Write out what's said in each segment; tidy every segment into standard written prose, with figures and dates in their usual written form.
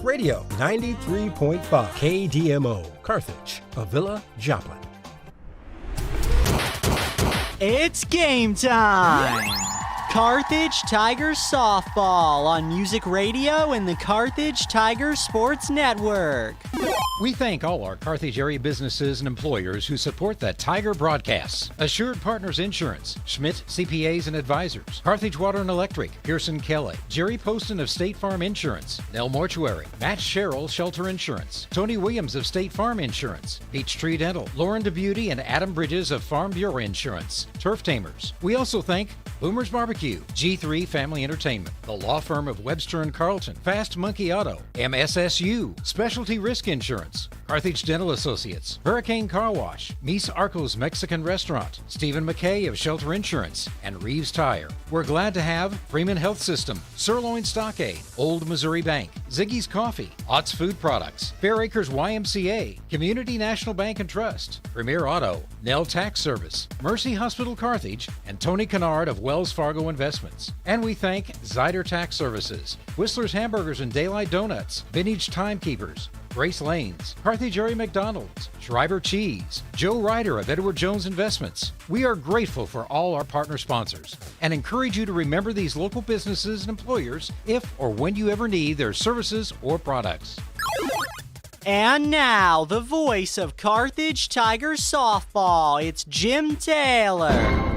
Radio 93.5 KDMO, Carthage, Avila, Joplin. It's game time! Carthage Tigers softball on Music Radio and the Carthage Tigers Sports Network. We thank all our Carthage area businesses and employers who support the Tiger broadcasts. Assured Partners Insurance, Schmidt CPAs and Advisors, Carthage Water and Electric, Pearson Kelly, Jerry Poston of State Farm Insurance, Nell Mortuary, Matt Sherrill Shelter Insurance, Tony Williams of State Farm Insurance, Peachtree Dental, Lauren DeBeauty and Adam Bridges of Farm Bureau Insurance, Turf Tamers. We also thank Boomer's Barbecue, G3 Family Entertainment, the law firm of Webster and Carlton, Fast Monkey Auto, MSSU, Specialty Risk Insurance, Carthage Dental Associates, Hurricane Car Wash, Mies Arco's Mexican Restaurant, Stephen McKay of Shelter Insurance, and Reeves Tire. We're glad to have Freeman Health System, Sirloin Stockade, Old Missouri Bank, Ziggy's Coffee, Ott's Food Products, Fair Acres YMCA, Community National Bank and Trust, Premier Auto, Nell Tax Service, Mercy Hospital Carthage, and Tony Kennard of Wells Fargo Investments. And we thank Zyder Tax Services, Whistler's Hamburgers and Daylight Donuts, Vintage Timekeepers, Grace Lanes, Carthage Area McDonald's, Schreiber Cheese, Joe Ryder of Edward Jones Investments. We are grateful for all our partner sponsors and encourage you to remember these local businesses and employers if or when you ever need their services or products. And now, the voice of Carthage Tigers softball, it's Jim Taylor.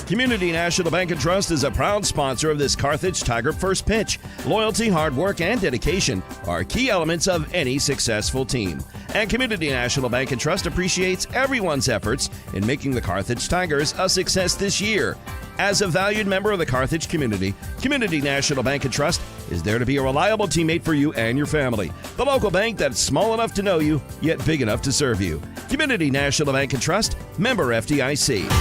Community National Bank and Trust is a proud sponsor of this Carthage Tiger First Pitch. Loyalty, hard work, and dedication are key elements of any successful team. And Community National Bank and Trust appreciates everyone's efforts in making the Carthage Tigers a success this year. As a valued member of the Carthage community, Community National Bank and Trust is there to be a reliable teammate for you and your family. The local bank that's small enough to know you, yet big enough to serve you. Community National Bank and Trust, member FDIC.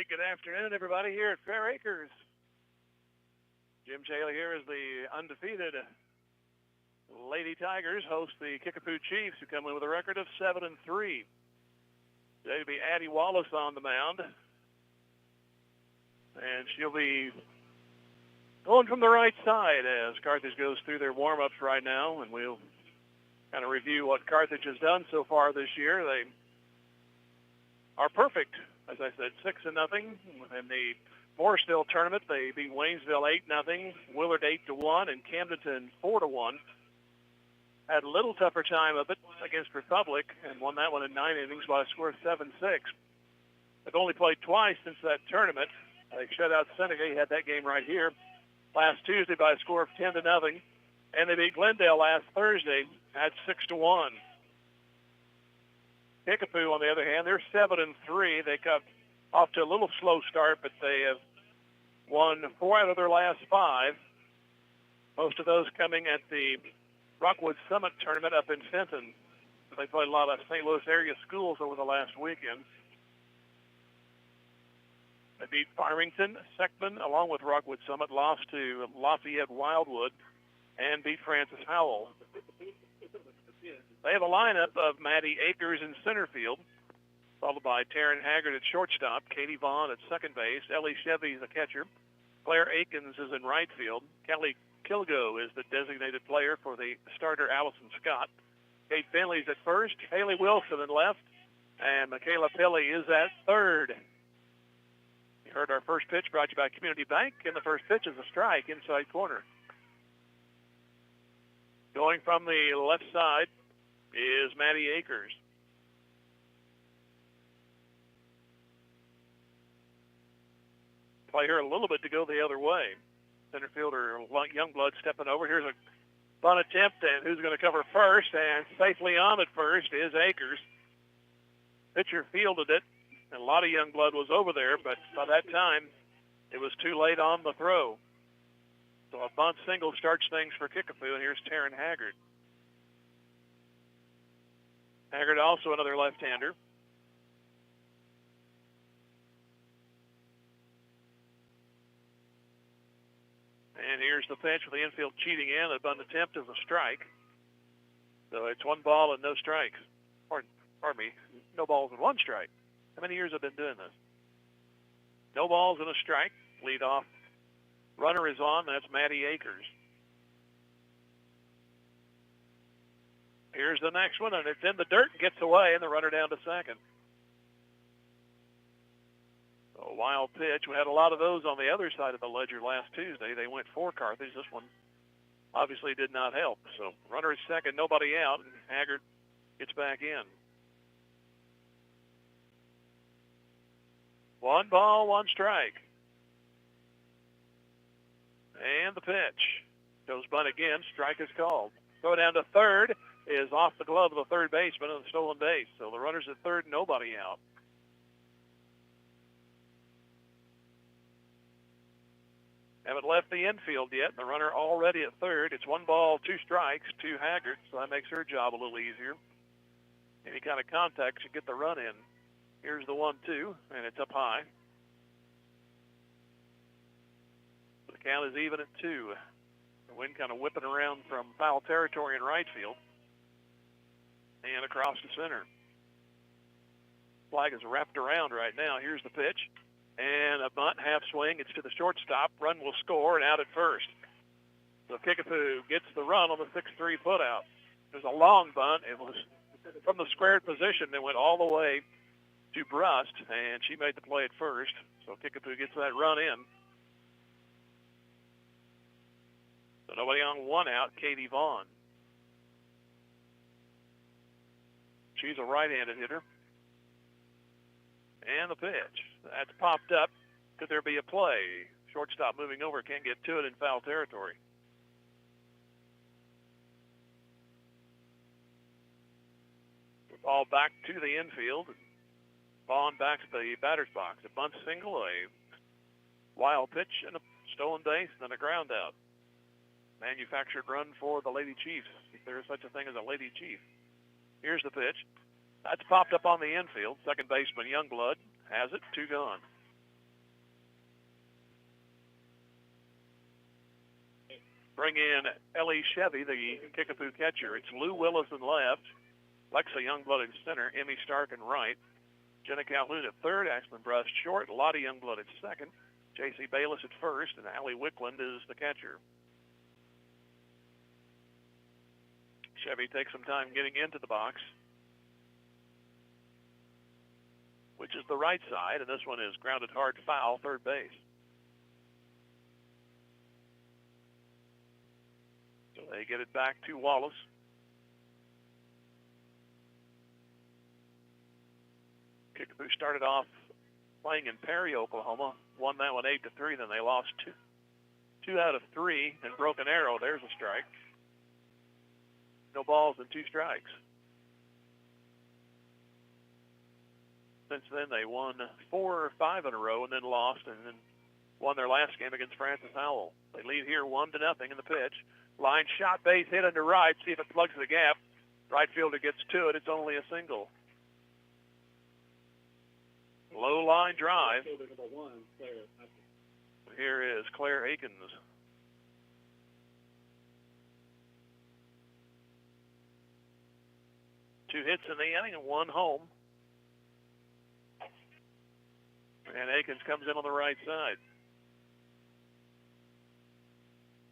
Good afternoon, everybody, here at Fair Acres. Jim Taylor here as the undefeated Lady Tigers host the Kickapoo Chiefs, who come in with a record of 7-3. Today will be Addie Wallace on the mound, and she'll be going from the right side as Carthage goes through their warm-ups right now, and we'll kind of review what Carthage has done so far this year. They are perfect. As I said, 6-0. In the Morrisville tournament, they beat Waynesville 8-0, Willard 8-1, and Camdenton 4-1. Had a little tougher time of it against Republic and won that one in 9 innings by a score of 7-6. They've only played twice since that tournament. They shut out Seneca. He had that game right here last Tuesday by a score of 10-0, and they beat Glendale last Thursday at 6-1. Kickapoo, on the other hand, they're 7-3. They got off to a little slow start, but they have won 4 out of their last 5. Most of those coming at the Rockwood Summit tournament up in Fenton. They played a lot of St. Louis area schools over the last weekend. They beat Farmington, Seckman, along with Rockwood Summit, lost to Lafayette Wildwood, and beat Francis Howell. They have a lineup of Maddie Akers in center field, followed by Taryn Haggard at shortstop, Katie Vaughn at second base, Ellie Chevy is the catcher, Claire Akins is in right field, Kelly Kilgo is the designated player for the starter Allison Scott, Kate Finley's at first, Haley Wilson in left, and Michaela Pilley is at third. You heard our first pitch brought to you by Community Bank, and the first pitch is a strike inside corner. Going from the left side is Maddie Akers. Play her a little bit to go the other way. Center fielder Youngblood stepping over. Here's a bunt attempt, and who's going to cover first? And safely on at first is Akers. Pitcher fielded it, And a lot of young blood was over there, but by that time, it was too late on the throw. So a bunt single starts things for Kickapoo, and here's Taryn Haggard. Haggard also another left-hander. And here's the pitch with the infield cheating in. The bunt attempt is a strike. So it's 1 ball and no strikes. Pardon me, no balls and 1 strike. How many years have I been doing this? No balls and a strike. Lead off runner is on. That's Matty Akers. Here's the next one, and it's in the dirt and gets away, and the runner down to second. A wild pitch. We had a lot of those on the other side of the ledger last Tuesday. They went for Carthage. This one obviously did not help. So runner is second, nobody out, and Haggard gets back in. 1 ball, 1 strike. And the pitch. Goes bunt again. Strike is called. Throw down to third is off the glove of the third baseman on the stolen base. So the runner's at third, nobody out. Haven't left the infield yet. The runner already at third. It's 1 ball, 2 strikes to Haggard, so that makes her job a little easier. Any kind of contact should get the run in. Here's the 1-2, and it's up high. The count is even at 2. The wind kind of whipping around from foul territory in right field and across the center. Flag is wrapped around right now. Here's the pitch. And a bunt, half swing. It's to the shortstop. Run will score and out at first. So Kickapoo gets the run on the 6-3 put out. There's a long bunt. It was from the squared position. It went all the way to Brust, and she made the play at first. So Kickapoo gets that run in. So nobody on 1 out, Katie Vaughn. She's a right-handed hitter. And the pitch. That's popped up. Could there be a play? Shortstop moving over, can't get to it in foul territory. Ball back to the infield. Vaughn back to the batter's box. A bunt single, a wild pitch, and a stolen base, and then a ground out. Manufactured run for the Lady Chiefs, if there is such a thing as a Lady Chief. Here's the pitch. That's popped up on the infield. Second baseman Youngblood has it. 2 gone. Bring in Ellie Chevy, the Kickapoo catcher. It's Lou Willis in left, Lexa Youngblood in center, Emmy Stark in right, Jenna Calhoun at third, Ashlyn Brust short, Lottie Youngblood at second, J.C. Bayless at first, and Allie Wickland is the catcher. Chevy takes some time getting into the box, which is the right side, and this one is grounded hard foul, third base. So they get it back to Wallace. Kickapoo started off playing in Perry, Oklahoma, won that one 8-3, then they lost 2 out of 3, and Broken Arrow, there's a strike. No balls and 2 strikes. Since then, they won 4 or 5 in a row and then lost, and then won their last game against Francis Howell. They lead here 1-0 in the pitch. Line shot, base hit under right. See if it plugs the gap. Right fielder gets to it. It's only a single. Low line drive. Here is Claire Akins. Two hits in the inning and 1 home. And Akins comes in on the right side.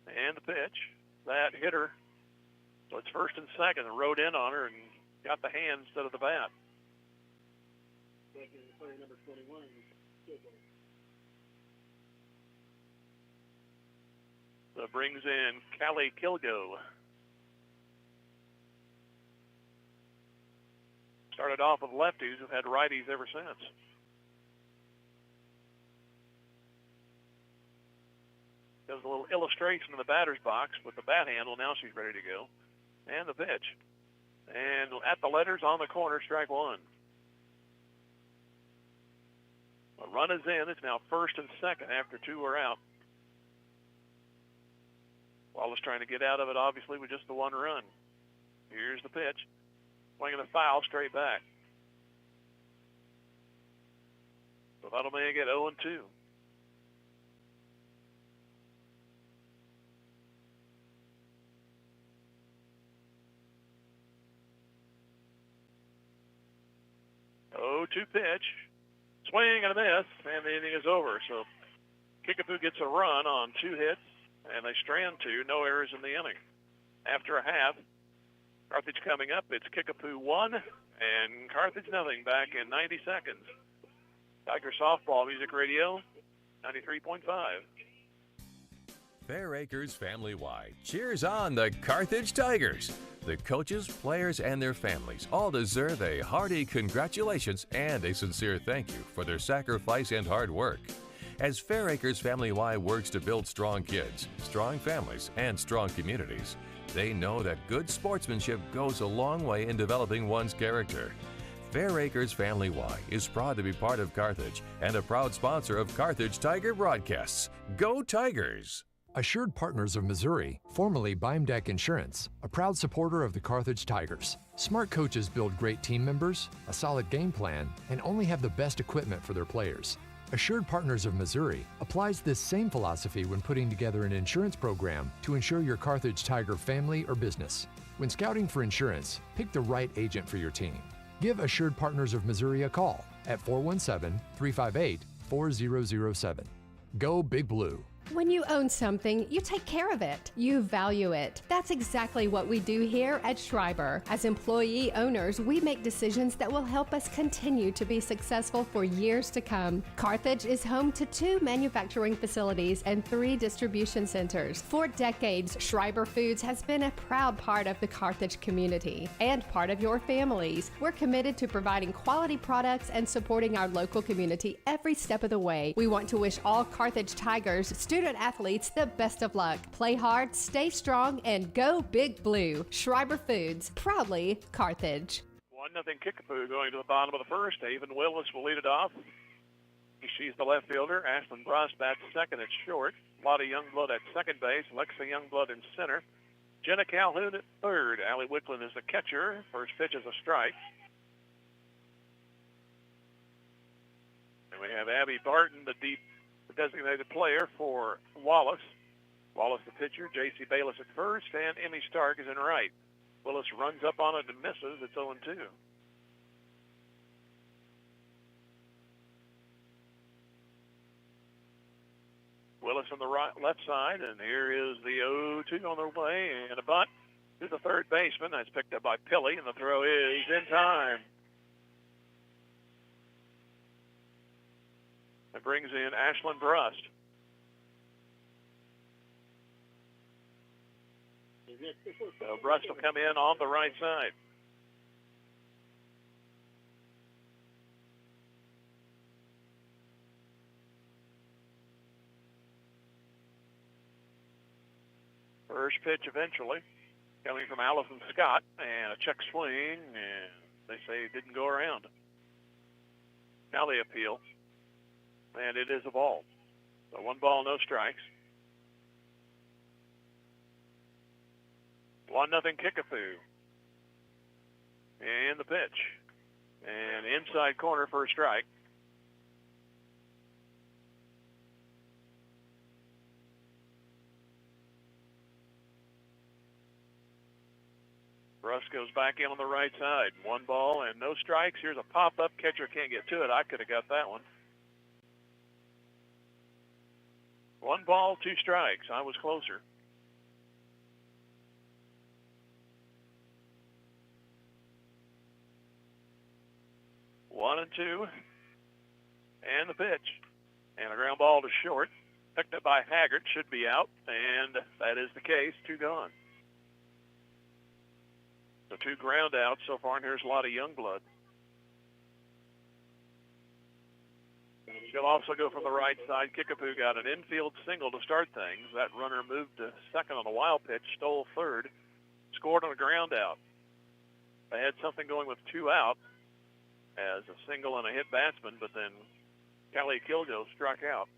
And the pitch. That hit her. So it's first and second. Rode in on her and got the hand instead of the bat. So it brings in Callie Kilgo. Started off with lefties, have had righties ever since. Does a little illustration in the batter's box with the bat handle. Now she's ready to go. And the pitch. And at the letters on the corner, strike 1. A run is in. It's now first and second after two are out. Wallace trying to get out of it, obviously, with just the one run. Here's the pitch. Swinging a foul straight back. So that'll make it 0-2. Pitch. Swing and a miss, and the inning is over. So Kickapoo gets a run on 2 hits, and they strand 2. No errors in the inning. After a half, Carthage coming up. It's Kickapoo 1 and Carthage nothing back in 90 seconds. Tiger Softball Music Radio, 93.5. Fair Acres family-wide cheers on the Carthage Tigers. The coaches, players, and their families all deserve a hearty congratulations and a sincere thank you for their sacrifice and hard work. As Fair Acres family-wide works to build strong kids, strong families, and strong communities, they know that good sportsmanship goes a long way in developing one's character. Fair Acres Family-Wide is proud to be part of Carthage and a proud sponsor of Carthage Tiger broadcasts. Go Tigers! Assured Partners of Missouri, formerly Beimdeck Insurance, a proud supporter of the Carthage Tigers. Smart coaches build great team members, a solid game plan, and only have the best equipment for their players. Assured Partners of Missouri applies this same philosophy when putting together an insurance program to insure your Carthage Tiger family or business. When scouting for insurance, pick the right agent for your team. Give Assured Partners of Missouri a call at 417-358-4007. Go Big Blue. When you own something, you take care of it. You value it. That's exactly what we do here at Schreiber. As employee owners, we make decisions that will help us continue to be successful for years to come. Carthage is home to 2 manufacturing facilities and 3 distribution centers. For decades, Schreiber Foods has been a proud part of the Carthage community and part of your families. We're committed to providing quality products and supporting our local community every step of the way. We want to wish all Carthage Tigers, student athletes, the best of luck. Play hard, stay strong, and go Big Blue. Schreiber Foods, proudly Carthage. 1-0 Kickapoo going to the bottom of the first. Avon Willis will lead it off. She's the left fielder. Ashlyn Bross bats second at short. Lottie Youngblood at second base. Lexa Youngblood in center. Jenna Calhoun at third. Allie Wicklund is the catcher. First pitch is a strike. And we have Abby Barton, the designated player for Wallace. Wallace the pitcher, J.C. Bayless at first, and Emmy Stark is in right. Willis runs up on it and misses. It's 0-2. Willis on the left side, and here is the 0-2 on their way, and a bunt to the third baseman. That's picked up by Pilley, and the throw is in time. It brings in Ashlyn Brust. So Brust will come in on the right side. First pitch eventually coming from Allison Scott, and a check swing, and they say it didn't go around. Now they appeal. And it is a ball. So 1 ball, no strikes. 1-0 Kickapoo. And the pitch. And inside corner for a strike. Russ goes back in on the right side. 1 ball and no strikes. Here's a pop-up. Catcher can't get to it. I could have got that one. 1 ball, 2 strikes. I was closer. One and 2. And the pitch. And a ground ball to short. Picked up by Haggard. Should be out. And that is the case. 2 gone. So 2 ground outs so far. And here's Lottie Youngblood. She'll also go from the right side. Kickapoo got an infield single to start things. That runner moved to second on the wild pitch, stole third, scored on a ground out. They had something going with 2 out as a single and a hit batsman, but then Kelly Kilgo struck out.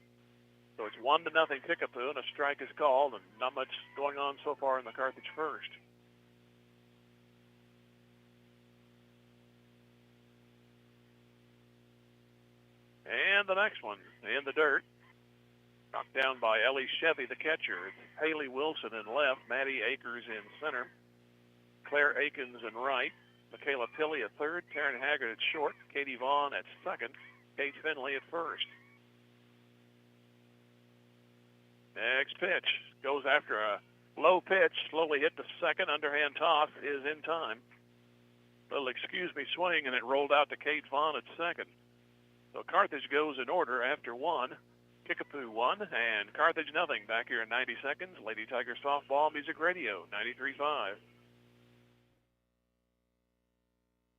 So it's 1-0 Kickapoo, and a strike is called, and not much going on so far in the Carthage first. And the next one in the dirt, knocked down by Ellie Chevy, the catcher. It's Haley Wilson in left, Maddie Akers in center, Claire Akins in right, Michaela Pilley at third, Taryn Haggard at short, Katie Vaughn at second, Kate Finley at first. Next pitch goes after a low pitch, slowly hit to second, underhand toss is in time. Little excuse me swing, and it rolled out to Kate Vaughn at second. So Carthage goes in order after one. Kickapoo 1 and Carthage nothing. Back here in 90 seconds, Lady Tiger Softball Music Radio, 93.5.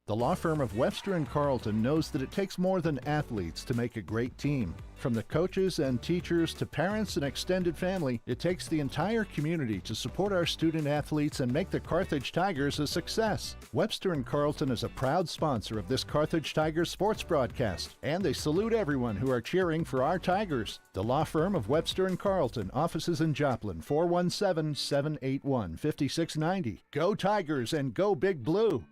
The law firm of Webster & Carlton knows that it takes more than athletes to make a great team. From the coaches and teachers to parents and extended family, it takes the entire community to support our student athletes and make the Carthage Tigers a success. Webster & Carlton is a proud sponsor of this Carthage Tigers sports broadcast, and they salute everyone who are cheering for our Tigers. The law firm of Webster & Carlton, offices in Joplin, 417-781-5690. Go Tigers and go Big Blue!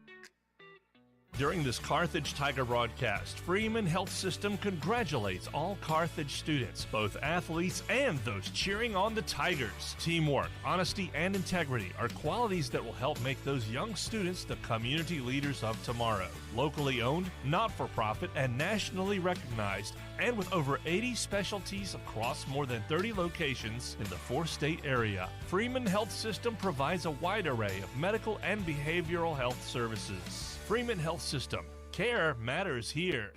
During this Carthage Tiger broadcast, Freeman Health System congratulates all Carthage students, both athletes and those cheering on the Tigers. Teamwork, honesty, and integrity are qualities that will help make those young students the community leaders of tomorrow. Locally owned, not-for-profit, and nationally recognized, and with over 80 specialties across more than 30 locations in the four-state area, Freeman Health System provides a wide array of medical and behavioral health services. Freeman Health System. Care matters here.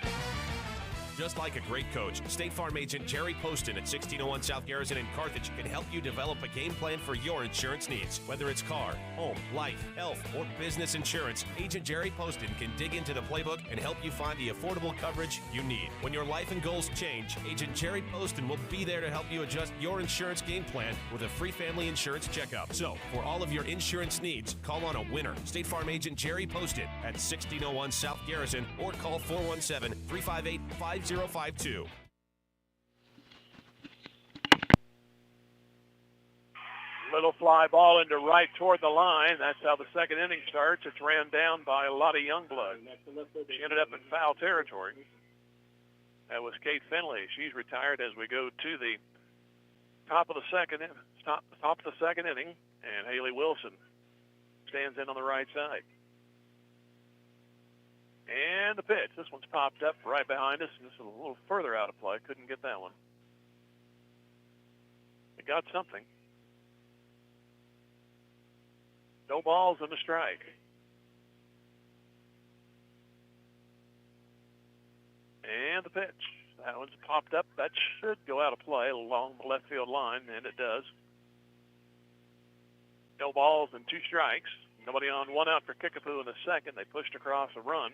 Just like a great coach, State Farm agent Jerry Poston at 1601 South Garrison in Carthage can help you develop a game plan for your insurance needs. Whether it's car, home, life, health, or business insurance, Agent Jerry Poston can dig into the playbook and help you find the affordable coverage you need. When your life and goals change, Agent Jerry Poston will be there to help you adjust your insurance game plan with a free family insurance checkup. So, for all of your insurance needs, call on a winner. State Farm agent Jerry Poston at 1601 South Garrison or call 417-358-5052. Little fly ball into right toward the line. That's how the second inning starts. It's ran down by Lottie Youngblood. She ended up in foul territory. That was Kate Finley. She's retired as we go to the top of the second inning, and Haley Wilson stands in on the right side. And the pitch. This one's popped up right behind us, and this is a little further out of play. Couldn't get that one. It got something. No balls and a strike. And the pitch. That one's popped up. That should go out of play along the left field line, and it does. No balls and two strikes. Nobody on, one out for Kickapoo in the second. They pushed across a run.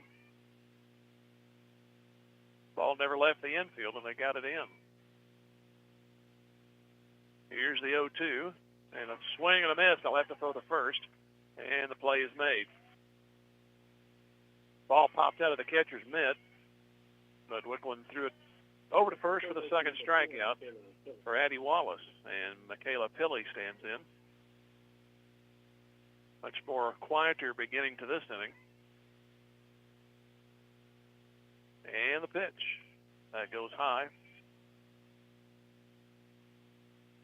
Ball never left the infield, and they got it in. Here's the 0-2, and a swing and a miss. They'll have to throw the first, and the play is made. Ball popped out of the catcher's mitt, but Wicklund threw it over to first for the second strikeout for Addie Wallace, and Michaela Pilley stands in. Much more quieter beginning to this inning. And the pitch. That goes high.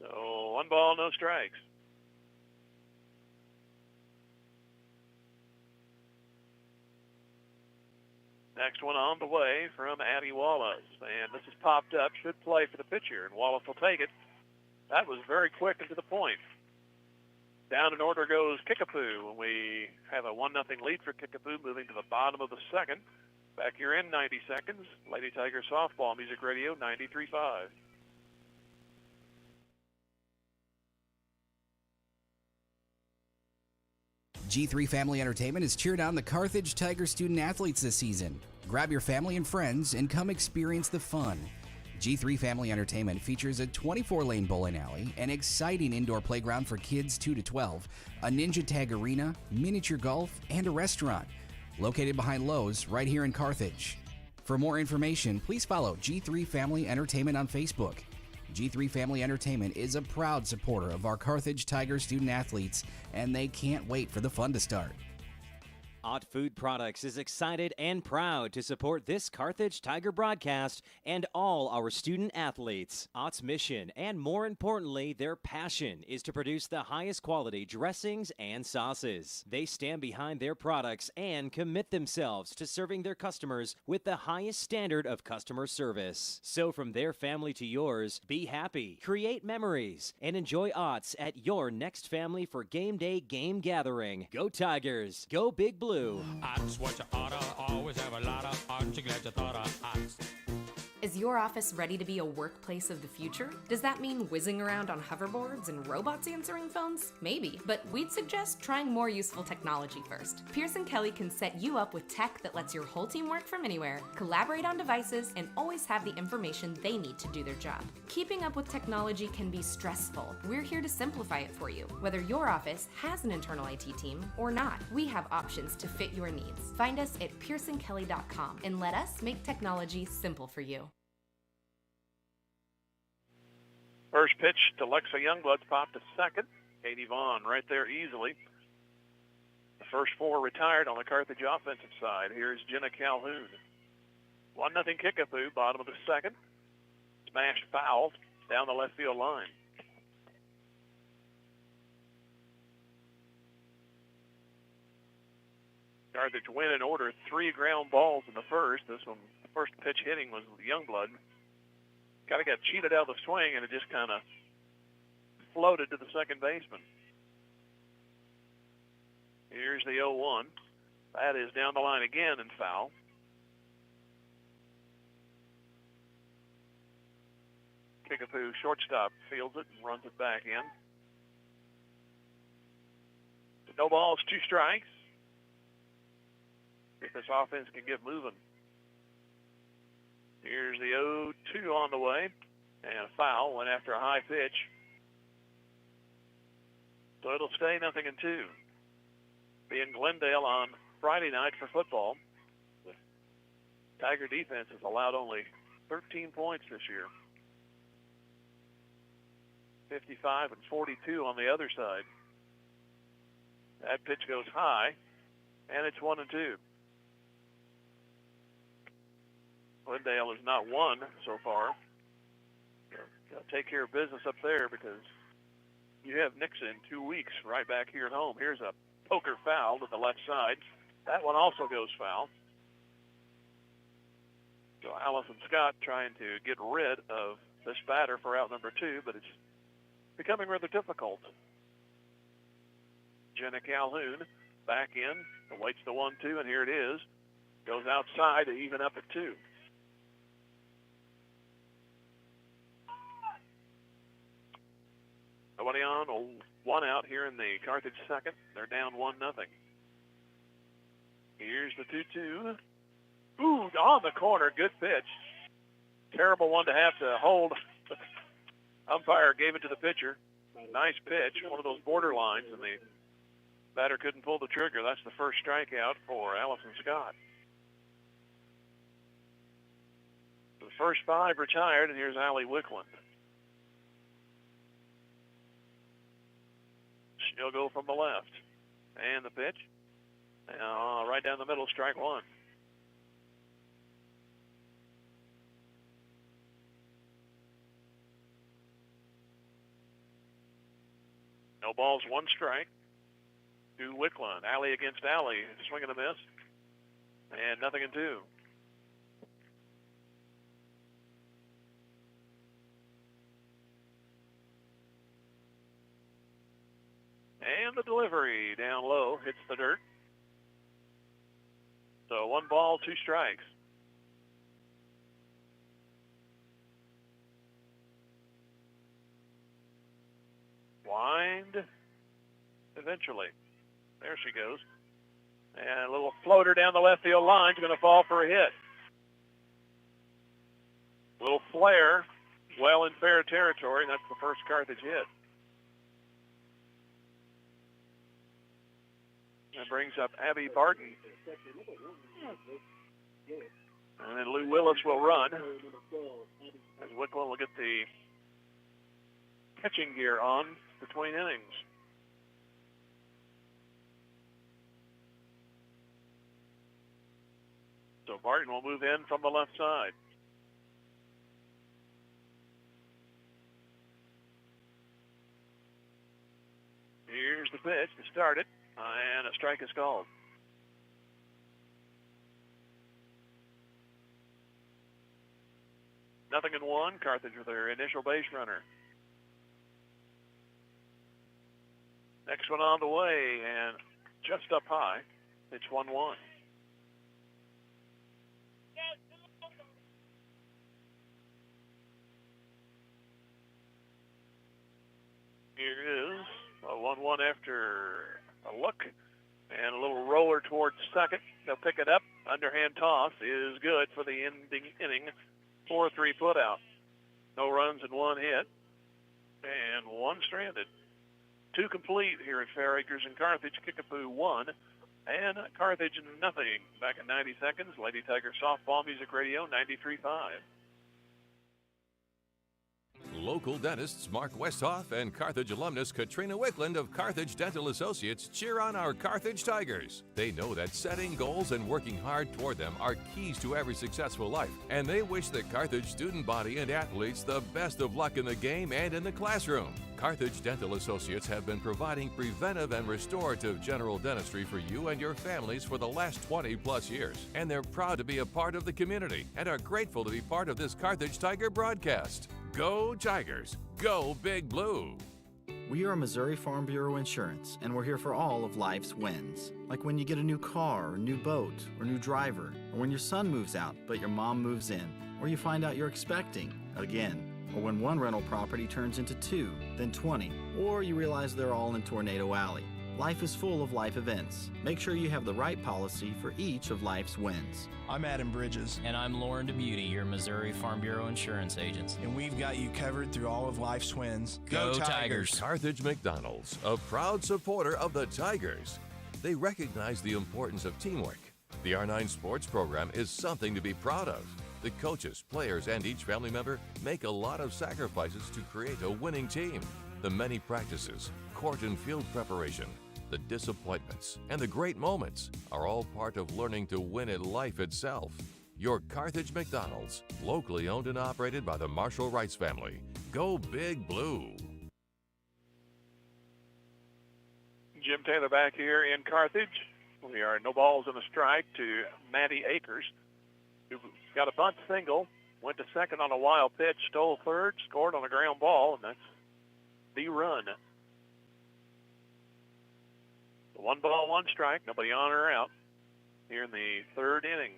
So 1 ball, no strikes. Next one on the way from Addie Wallace. And this is popped up. Should play for the pitcher, and Wallace will take it. That was very quick and to the point. Down in order goes Kickapoo, and we have a 1-0 lead for Kickapoo, moving to the bottom of the second. Back here in 90 seconds, Lady Tiger Softball Music Radio, 93.5. G3 Family Entertainment has cheered on the Carthage Tiger student athletes this season. Grab your family and friends and come experience the fun. G3 Family Entertainment features a 24-lane bowling alley, an exciting indoor playground for kids 2 to 12, a ninja tag arena, miniature golf, and a restaurant. Located behind Lowe's right here in Carthage. For more information, please follow G3 Family Entertainment on Facebook. G3 Family Entertainment is a proud supporter of our Carthage Tiger student athletes, and they can't wait for the fun to start. Ott Food Products is excited and proud to support this Carthage Tiger broadcast and all our student athletes. Ott's mission, and more importantly, their passion, is to produce the highest quality dressings and sauces. They stand behind their products and commit themselves to serving their customers with the highest standard of customer service. So from their family to yours, be happy, create memories, and enjoy Ott's at your next family for game day game gathering. Go Tigers! Go Big Blue! Ott's what you oughta, always have a lot of Ott's, you glad you thought of Ott's. Is your office ready to be a workplace of the future? Does that mean whizzing around on hoverboards and robots answering phones? Maybe, but we'd suggest trying more useful technology first. Pearson Kelly can set you up with tech that lets your whole team work from anywhere, collaborate on devices, and always have the information they need to do their job. Keeping up with technology can be stressful. We're here to simplify it for you. Whether your office has an internal IT team or not, we have options to fit your needs. Find us at pearsonkelly.com and let us make technology simple for you. First pitch to Lexa Youngblood's popped to second. Katie Vaughn right there easily. The first four retired on the Carthage offensive side. Here's Jenna Calhoun. 1-0 Kickapoo, bottom of the second. Smash foul down the left field line. Carthage win in order, 3 ground balls in the first. This one, the first pitch hitting was Youngblood. Kind of got cheated out of the swing, and it just kind of floated to the second baseman. Here's the 0-1. That is down the line again and foul. Kickapoo shortstop fields it and runs it back in. No balls, 2 strikes. If this offense can get moving. Here's the 0-2 on the way, and a foul went after a high pitch. So it'll stay 0-2. Be in Glendale on Friday night for football. The Tiger defense has allowed only 13 points this year. 55 and 42 on the other side. That pitch goes high, and it's 1-2. Glendale has not won so far. Got to take care of business up there because you have Nixa in 2 weeks right back here at home. Here's a poker foul to the left side. That one also goes foul. So Allison Scott trying to get rid of this batter for out number 2, but it's becoming rather difficult. Jenna Calhoun back in, awaits the 1-2, and here it is. Goes outside to even up at 2. Nobody on, 1 out here in the Carthage second. They're down 1-0. Here's the 2-2. Ooh, on the corner, good pitch. Terrible one to have to hold. Umpire gave it to the pitcher. Nice pitch, one of those borderlines, and the batter couldn't pull the trigger. That's the first strikeout for Allison Scott. The first 5 retired, and here's Allie Wickland. She'll go from the left. And the pitch. Right down the middle, strike 1. No balls, 1 strike to Wickland. Alley against Alley. Swing and a miss. And 0-2. And the delivery down low hits the dirt. So 1 ball, 2 strikes. Wind eventually. There she goes. And a little floater down the left field line is going to fall for a hit. Little flare, well in fair territory. That's the first Carthage hit. That brings up Abby Barton. And then Lou Willis will run. As Wicklow will get the catching gear on between innings. So Barton will move in from the left side. Here's the pitch to start it, and a strike is called. Nothing in one. Carthage with their initial base runner. Next one on the way, and just up high. It's 1-1. Here is a 1-1 after a look and a little roller towards second. They'll pick it up. Underhand toss is good for the ending inning. 4-3 put out. No runs and one hit. And one stranded. Two complete here at Fair Acres in Carthage. Kickapoo 1 and Carthage nothing. Back in 90 seconds. Lady Tiger Softball Music Radio 93.5. Local dentists Mark Westhoff and Carthage alumnus Katrina Wickland of Carthage Dental Associates cheer on our Carthage Tigers. They know that setting goals and working hard toward them are keys to every successful life, and they wish the Carthage student body and athletes the best of luck in the game and in the classroom. Carthage Dental Associates have been providing preventive and restorative general dentistry for you and your families for the last 20 plus years, and they're proud to be a part of the community and are grateful to be part of this Carthage Tiger broadcast. Go Tigers! Go Big Blue! We are Missouri Farm Bureau Insurance, and we're here for all of life's wins. Like when you get a new car, or new boat, or new driver, or when your son moves out but your mom moves in, or you find out you're expecting again, or when one rental property turns into 2, then 20, or you realize they're all in Tornado Alley. Life is full of life events. Make sure you have the right policy for each of life's wins. I'm Adam Bridges. And I'm Lauren DeBeauty, your Missouri Farm Bureau insurance agents. And we've got you covered through all of life's wins. Go Tigers! Carthage McDonald's, a proud supporter of the Tigers. They recognize the importance of teamwork. The R9 sports program is something to be proud of. The coaches, players, and each family member make a lot of sacrifices to create a winning team. The many practices, court and field preparation, the disappointments, and the great moments are all part of learning to win at life itself. Your Carthage McDonald's, locally owned and operated by the Marshall Rice family. Go Big Blue! Jim Taylor back here in Carthage. We are no balls and a strike to Maddie Akers, who got a bunt single, went to second on a wild pitch, stole third, scored on a ground ball, and that's the run. 1 ball, 1 strike, nobody on or out here in the third inning.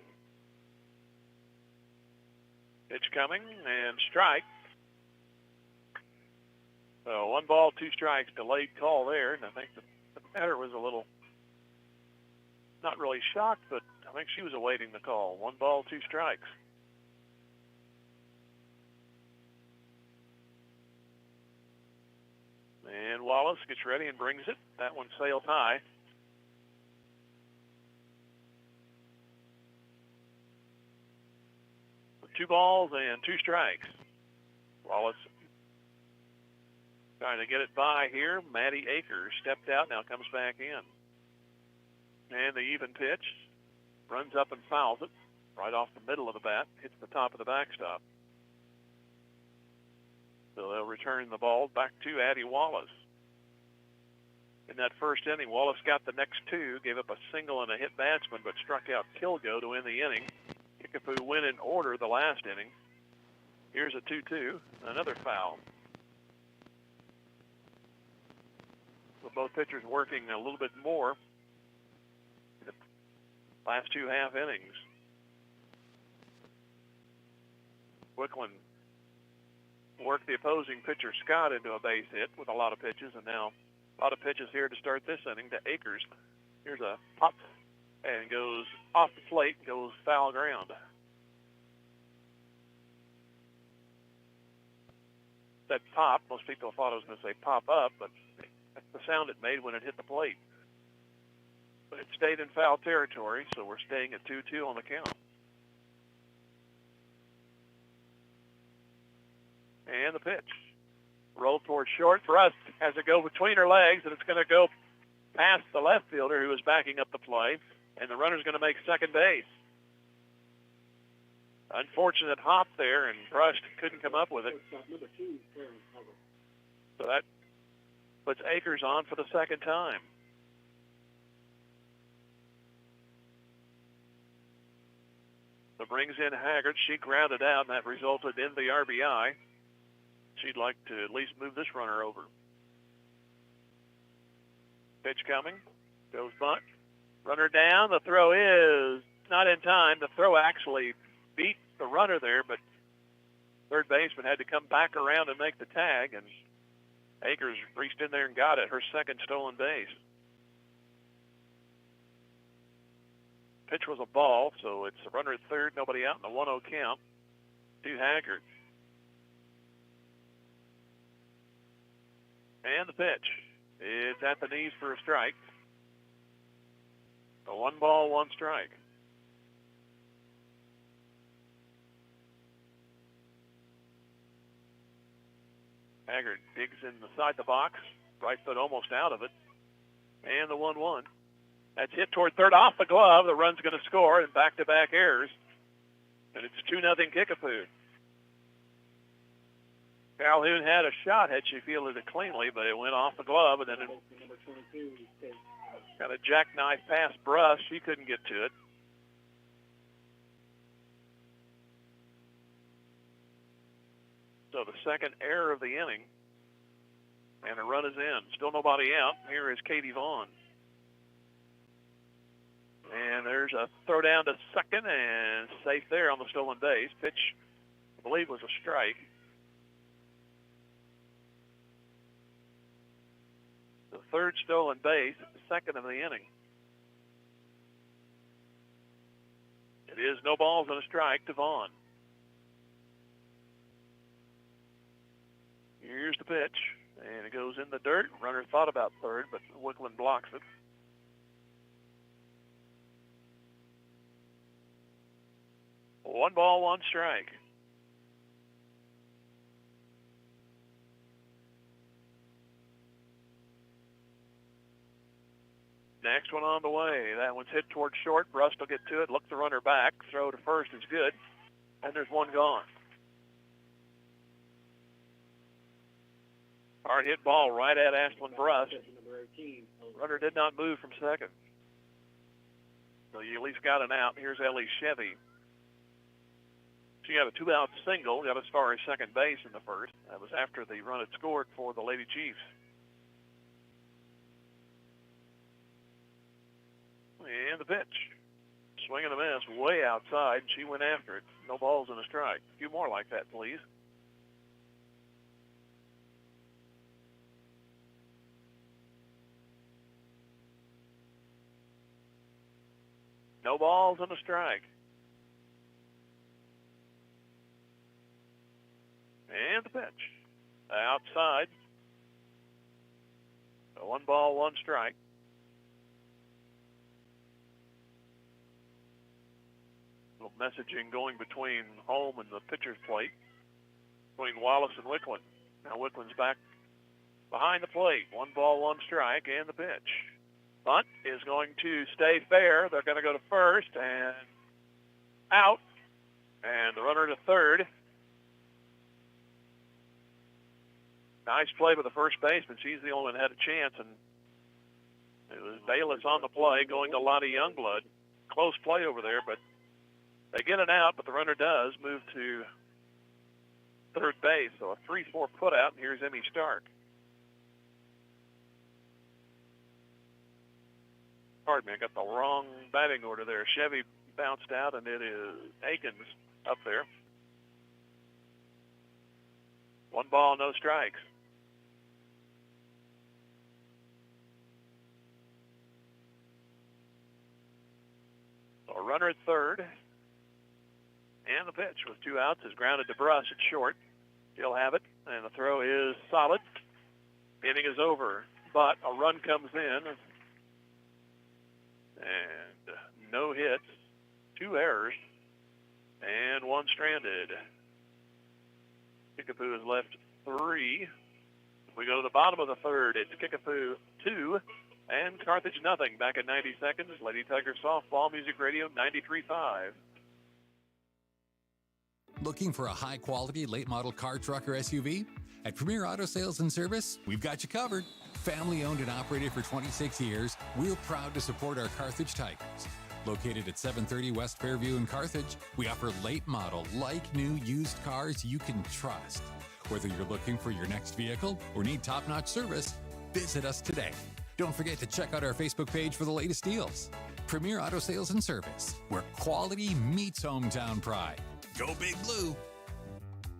Pitch coming and strike. So 1 ball, 2 strikes, delayed call there, and I think the batter was a little, not really shocked, but I think she was awaiting the call. 1 ball, 2 strikes. And Wallace gets ready and brings it. That one sailed high. With 2 balls and 2 strikes. Wallace trying to get it by here. Maddie Akers stepped out, now comes back in. And the even pitch. Runs up and fouls it. Right off the middle of the bat. Hits the top of the backstop. So they'll return the ball back to Addie Wallace. In that first inning, Wallace got the next 2, gave up a single and a hit batsman, but struck out Kilgo to win the inning. Kickapoo win in order the last inning. Here's a 2-2, another foul. With both pitchers working a little bit more in the last 2 half innings. Wickland worked the opposing pitcher Scott into a base hit with a lot of pitches, and now a lot of pitches here to start this inning to Akers. Here's a pop and goes off the plate, goes foul ground. That pop, most people thought I was going to say pop up, but that's the sound it made when it hit the plate. But it stayed in foul territory, so we're staying at 2-2 on the count. And the pitch. Rolled towards short. Brust has to go between her legs, and it's going to go past the left fielder who is backing up the play, and the runner's going to make second base. Unfortunate hop there, and Brust couldn't come up with it. So that puts Akers on for the second time. So brings in Haggard. She grounded out, and that resulted in the RBI. She'd like to at least move this runner over. Pitch coming. Goes bunt. Runner down. The throw is not in time. The throw actually beat the runner there, but third baseman had to come back around and make the tag, and Akers reached in there and got it, her second stolen base. Pitch was a ball, so it's a runner at third, nobody out in the 1-0 count to Haggard. And the pitch. It's at the knees for a strike. A 1-1 strike. Haggard digs inside the box, right foot almost out of it, and the 1-1. That's hit toward third off the glove. The run's going to score, and back-to-back errors, and it's 2-0 Kickapoo. Calhoun had a shot had she fielded it cleanly, but it went off the glove, and then it got a jackknife past Brust. She couldn't get to it. So the second error of the inning, and a run is in. Still nobody out. Here is Katie Vaughn. And there's a throw down to second, and safe there on the stolen base. Pitch, I believe, was a strike. The third stolen base, second of the inning. It is no balls and a strike to Vaughn. Here's the pitch, and it goes in the dirt. Runner thought about third, but Wickland blocks it. One ball, one strike. Next one on the way. That one's hit towards short. Brust will get to it. Look the runner back. Throw to first is good. And there's one gone. Hard hit ball right at Ashlyn Brust. Runner did not move from second. So you at least got an out. Here's Ellie Chevy. She got a 2-out single, got as far as second base in the first. That was after the run had scored for the Lady Chiefs. And the pitch. Swing and a miss way outside. She went after it. No balls and a strike. A few more like that, please. No balls and a strike. And the pitch. Outside. A 1-1 strike. Little messaging going between home and the pitcher's plate, between Wallace and Wickland. Now Wickland's back behind the plate. 1-1 strike and the pitch. Bunt is going to stay fair. They're going to go to first and out. And the runner to third. Nice play by the first baseman. She's the only one that had a chance. And it was Bayless on the play going to Lottie Youngblood. Close play over there, but they get it out, but the runner does move to third base. So a 3-4 put out, and here's Emmy Stark. Pardon me, I got the wrong batting order there. Chevy bounced out, and it is Akins up there. 1 ball, no strikes. So a runner at third. And the pitch with 2 outs is grounded to Brust at short. He'll have it, and the throw is solid. Inning is over, but a run comes in. And no hits, 2 errors, and 1 stranded. Kickapoo has left 3. We go to the bottom of the third. It's Kickapoo 2 and Carthage nothing. Back at 90 seconds. Lady Tiger Softball Music Radio 93.5. Looking for a high-quality, late-model car, truck, or SUV? At Premier Auto Sales and Service, we've got you covered. Family-owned and operated for 26 years, we're proud to support our Carthage Tigers. Located at 730 West Fairview in Carthage, we offer late-model, like-new used cars you can trust. Whether you're looking for your next vehicle or need top-notch service, visit us today. Don't forget to check out our Facebook page for the latest deals. Premier Auto Sales and Service, where quality meets hometown pride. Go Big Blue!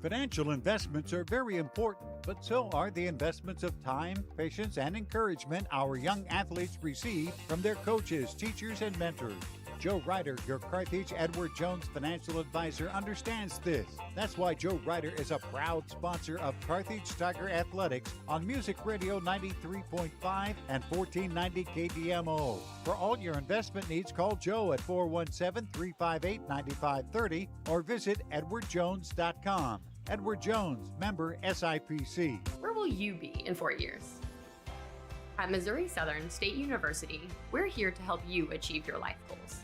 Financial investments are very important, but so are the investments of time, patience, and encouragement our young athletes receive from their coaches, teachers, and mentors. Joe Ryder, your Carthage Edward Jones financial advisor, understands this. That's why Joe Ryder is a proud sponsor of Carthage Tiger Athletics on Music Radio 93.5 and 1490 KDMO. For all your investment needs, call Joe at 417-358-9530 or visit edwardjones.com. Edward Jones, member SIPC. Where will you be in 4 years? At Missouri Southern State University, we're here to help you achieve your life goals.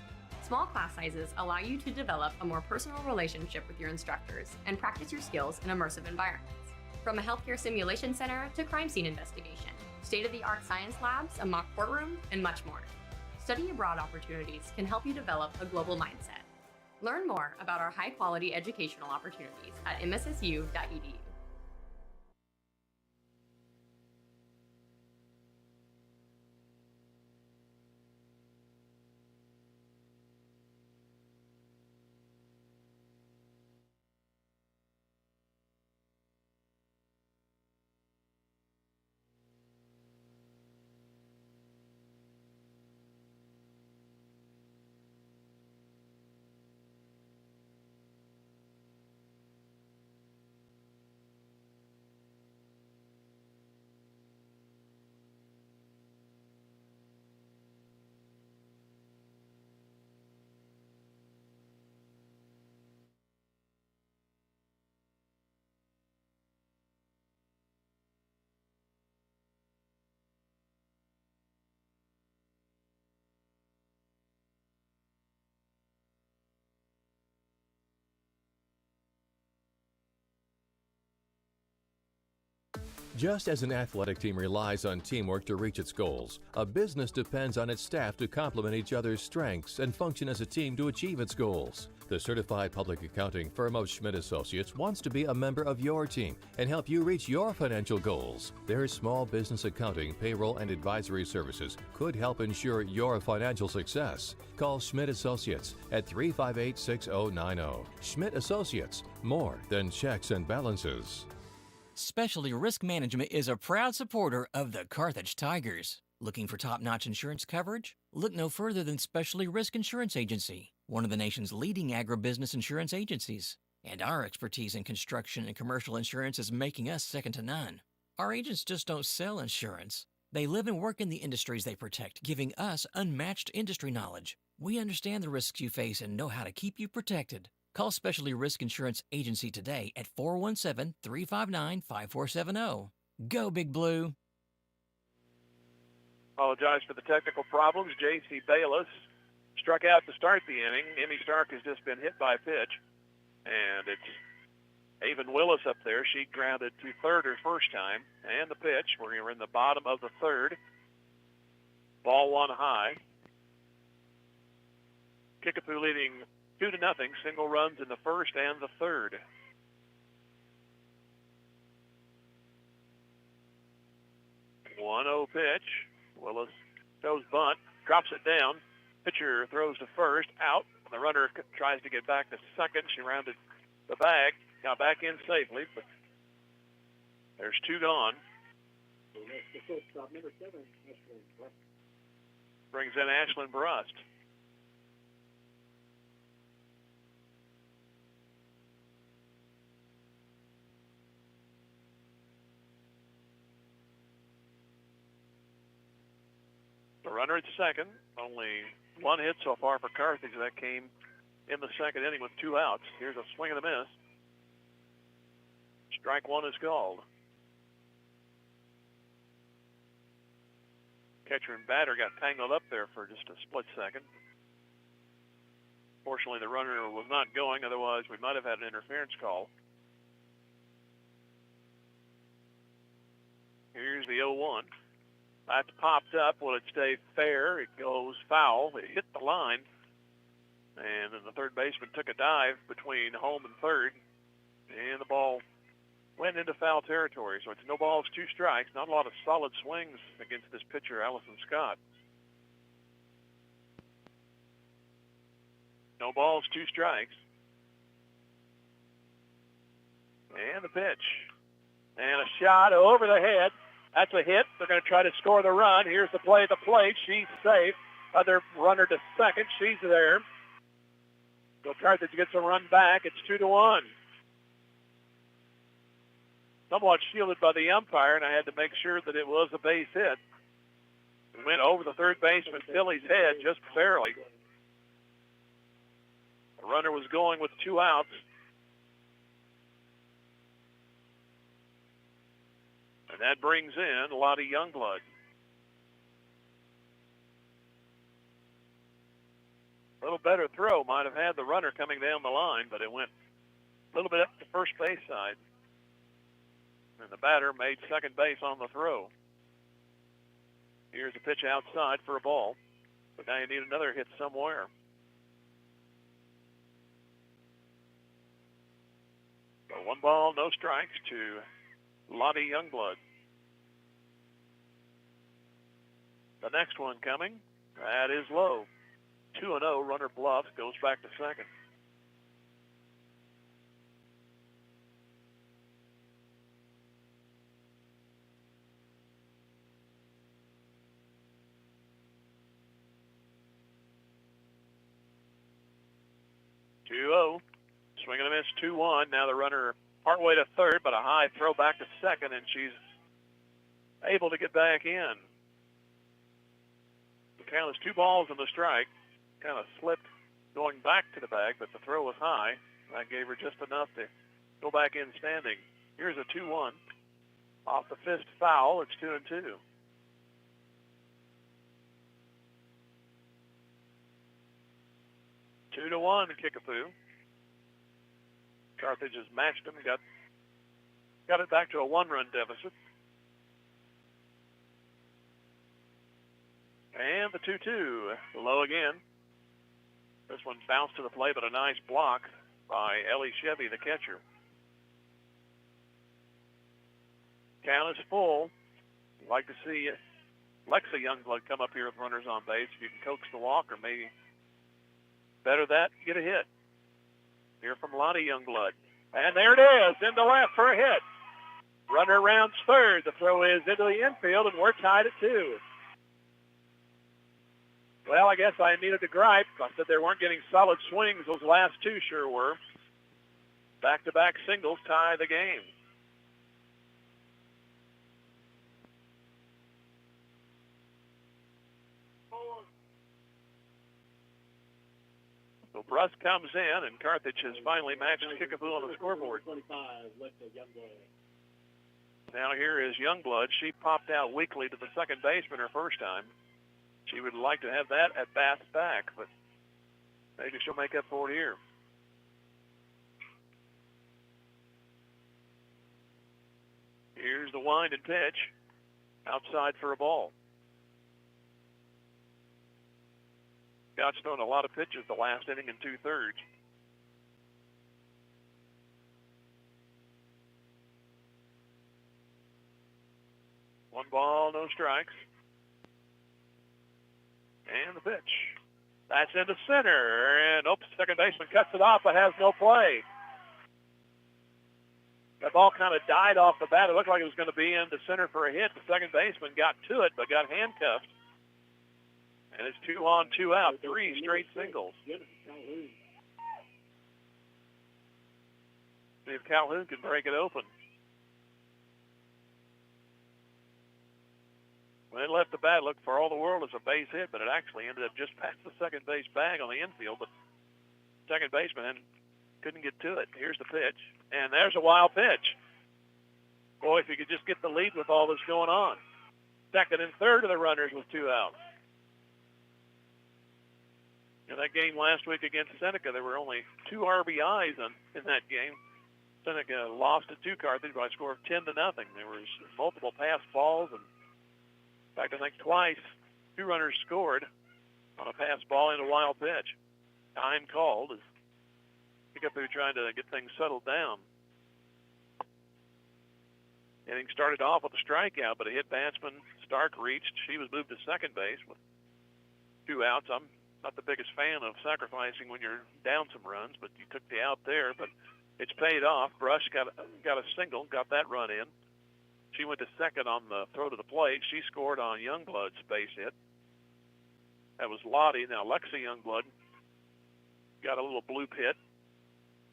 Small class sizes allow you to develop a more personal relationship with your instructors and practice your skills in immersive environments. From a healthcare simulation center to crime scene investigation, state-of-the-art science labs, a mock courtroom, and much more. Study abroad opportunities can help you develop a global mindset. Learn more about our high-quality educational opportunities at mssu.edu. Just as an athletic team relies on teamwork to reach its goals, a business depends on its staff to complement each other's strengths and function as a team to achieve its goals. The certified public accounting firm of Schmidt Associates wants to be a member of your team and help you reach your financial goals. Their small business accounting, payroll, and advisory services could help ensure your financial success. Call Schmidt Associates at 358-6090. Schmidt Associates, more than checks and balances. Specialty Risk Management is a proud supporter of the Carthage Tigers. Looking for top-notch insurance coverage? Look no further than Specialty Risk Insurance Agency, one of the nation's leading agribusiness insurance agencies. And our expertise in construction and commercial insurance is making us second to none. Our agents just don't sell insurance. They live and work in the industries they protect, giving us unmatched industry knowledge. We understand the risks you face and know how to keep you protected. Call Specialty Risk Insurance Agency today at 417-359-5470. Go Big Blue! Apologize for the technical problems. J.C. Bayless struck out to start the inning. Emmy Stark has just been hit by a pitch. And it's Avon Willis up there. She grounded to third her first time. And the pitch. We're in the bottom of the third. Ball one high. Kickapoo leading 2-0, single runs in the first and the third. One-0 pitch. Willis goes bunt, drops it down. Pitcher throws to first, out. The runner tries to get back to second. She rounded the bag, got back in safely, but there's 2 gone. Brings in Ashlyn Brust. The runner at second. Only one hit so far for Carthage. That came in the second inning with 2 outs. Here's a swing and a miss. Strike one is called. Catcher and batter got tangled up there for just a split second. Fortunately, the runner was not going. Otherwise, we might have had an interference call. Here's the 0-1. That's popped up. Will it stay fair? It goes foul. It hit the line. And then the third baseman took a dive between home and third. And the ball went into foul territory. So it's no balls, 2 strikes. Not a lot of solid swings against this pitcher, Allison Scott. No balls, 2 strikes. And the pitch. And a shot over the head. That's a hit. They're going to try to score the run. Here's the play at the plate. She's safe. Other runner to second. She's there. So Carthage gets a run back. It's 2-1. Somewhat shielded by the umpire, and I had to make sure that it was a base hit. It went over the third baseman, Philly's head, just barely. The runner was going with 2 outs. And that brings in Lottie Youngblood. A little better throw. Might have had the runner coming down the line, but it went a little bit up the first base side. And the batter made second base on the throw. Here's a pitch outside for a ball. But now you need another hit somewhere. So 1 ball, no strikes to Lottie Youngblood. The next one coming, that is low. 2-0, runner bluffs, goes back to second. Swing and a miss, 2-1. Now the runner partway to third, but a high throw back to second, and she's able to get back in. The count is 2 balls and a strike. Kind of slipped going back to the bag, but the throw was high. That gave her just enough to go back in standing. Here's a 2-1. Off the fist foul, it's 2-2. Two to 1 Kickapoo. Carthage has matched them, got it back to a 1-run deficit. And the 2-2, low again. This one bounced to the plate, but a nice block by Ellie Chevy, the catcher. Count is full. I'd like to see Lexa Youngblood come up here with runners on base. If you can coax the walk, or maybe better that, get a hit. Here from Lottie Youngblood. And there it is, into left for a hit. Runner rounds third. The throw is into the infield, and we're tied at 2. Well, I guess I needed to gripe. I said they weren't getting solid swings. Those last 2 sure were. Back-to-back singles tie the game. So Bruss comes in, and Carthage has finally matched Kickapoo on the scoreboard. Now here is Youngblood. She popped out weakly to the second baseman her first time. She would like to have that at bat back, but maybe she'll make up for it here. Here's the wind and pitch. Outside for a ball. Scott's thrown a lot of pitches the last inning in 2/3. One ball, no strikes. And the pitch. That's into center. And second baseman cuts it off but has no play. That ball kind of died off the bat. It looked like it was going to be into center for a hit. The second baseman got to it but got handcuffed. And it's 2 on, 2 out, 3 straight singles. See if Calhoun can break it open. When it left the bat, it looked for all the world as a base hit, but it actually ended up just past the second base bag on the infield. But second baseman couldn't get to it. Here's the pitch, and there's a wild pitch. Boy, if you could just get the lead with all this going on. Second and third of the runners with 2 outs. In that game last week against Seneca, there were only 2 RBIs in that game. Seneca lost it to Carthage by a score of 10-0. There was multiple pass balls, and in fact, I think twice 2 runners scored on a pass ball into a wild pitch. Time called as Kickapoo trying to get things settled down. Inning started off with a strikeout, but a hit batsman Stark reached. She was moved to second base with 2 outs. I'm not the biggest fan of sacrificing when you're down some runs, but you took the out there. But it's paid off. Brush got a single, got that run in. She went to second on the throw to the plate. She scored on Youngblood's base hit. That was Lottie. Now Lexi Youngblood got a little bloop hit,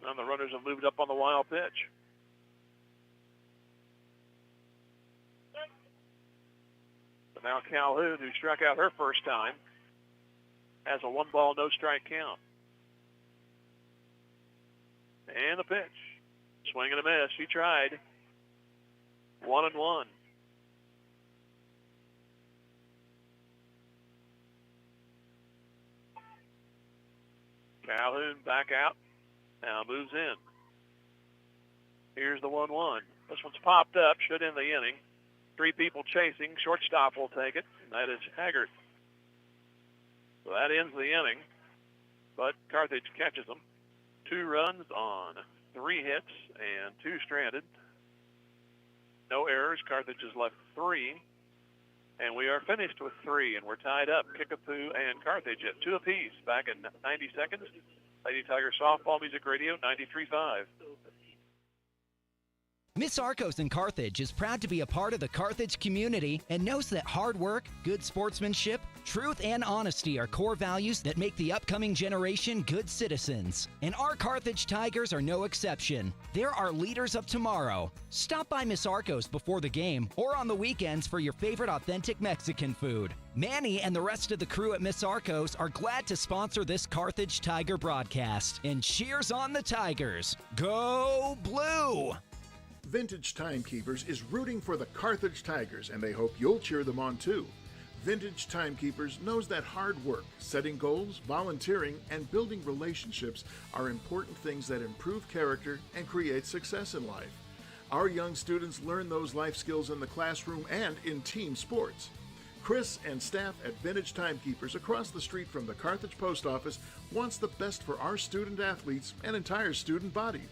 and the runners have moved up on the wild pitch. But now Calhoun, who struck out her first time, has a 1-ball, no-strike count. And the pitch. Swing and a miss. She tried. 1-1. Calhoun back out. Now moves in. Here's the 1-1. This one's popped up. Should end the inning. 3 people chasing. Shortstop will take it. And that is Haggart. So that ends the inning. But Carthage catches them. 2 runs on 3 hits and 2 stranded. No errors. Carthage has left 3. And we are finished with 3, and we're tied up. Kickapoo and Carthage at 2 apiece. Back in 90 seconds. Lady Tiger Softball Music Radio 93.5. Miss Arcos in Carthage is proud to be a part of the Carthage community and knows that hard work, good sportsmanship, truth, and honesty are core values that make the upcoming generation good citizens. And our Carthage Tigers are no exception. They're our leaders of tomorrow. Stop by Miss Arcos before the game or on the weekends for your favorite authentic Mexican food. Manny and the rest of the crew at Miss Arcos are glad to sponsor this Carthage Tiger broadcast. And cheers on the Tigers. Go Blue! Vintage Timekeepers is rooting for the Carthage Tigers, and they hope you'll cheer them on too. Vintage Timekeepers knows that hard work, setting goals, volunteering, and building relationships are important things that improve character and create success in life. Our young students learn those life skills in the classroom and in team sports. Chris and staff at Vintage Timekeepers across the street from the Carthage Post Office wants the best for our student athletes and entire student body.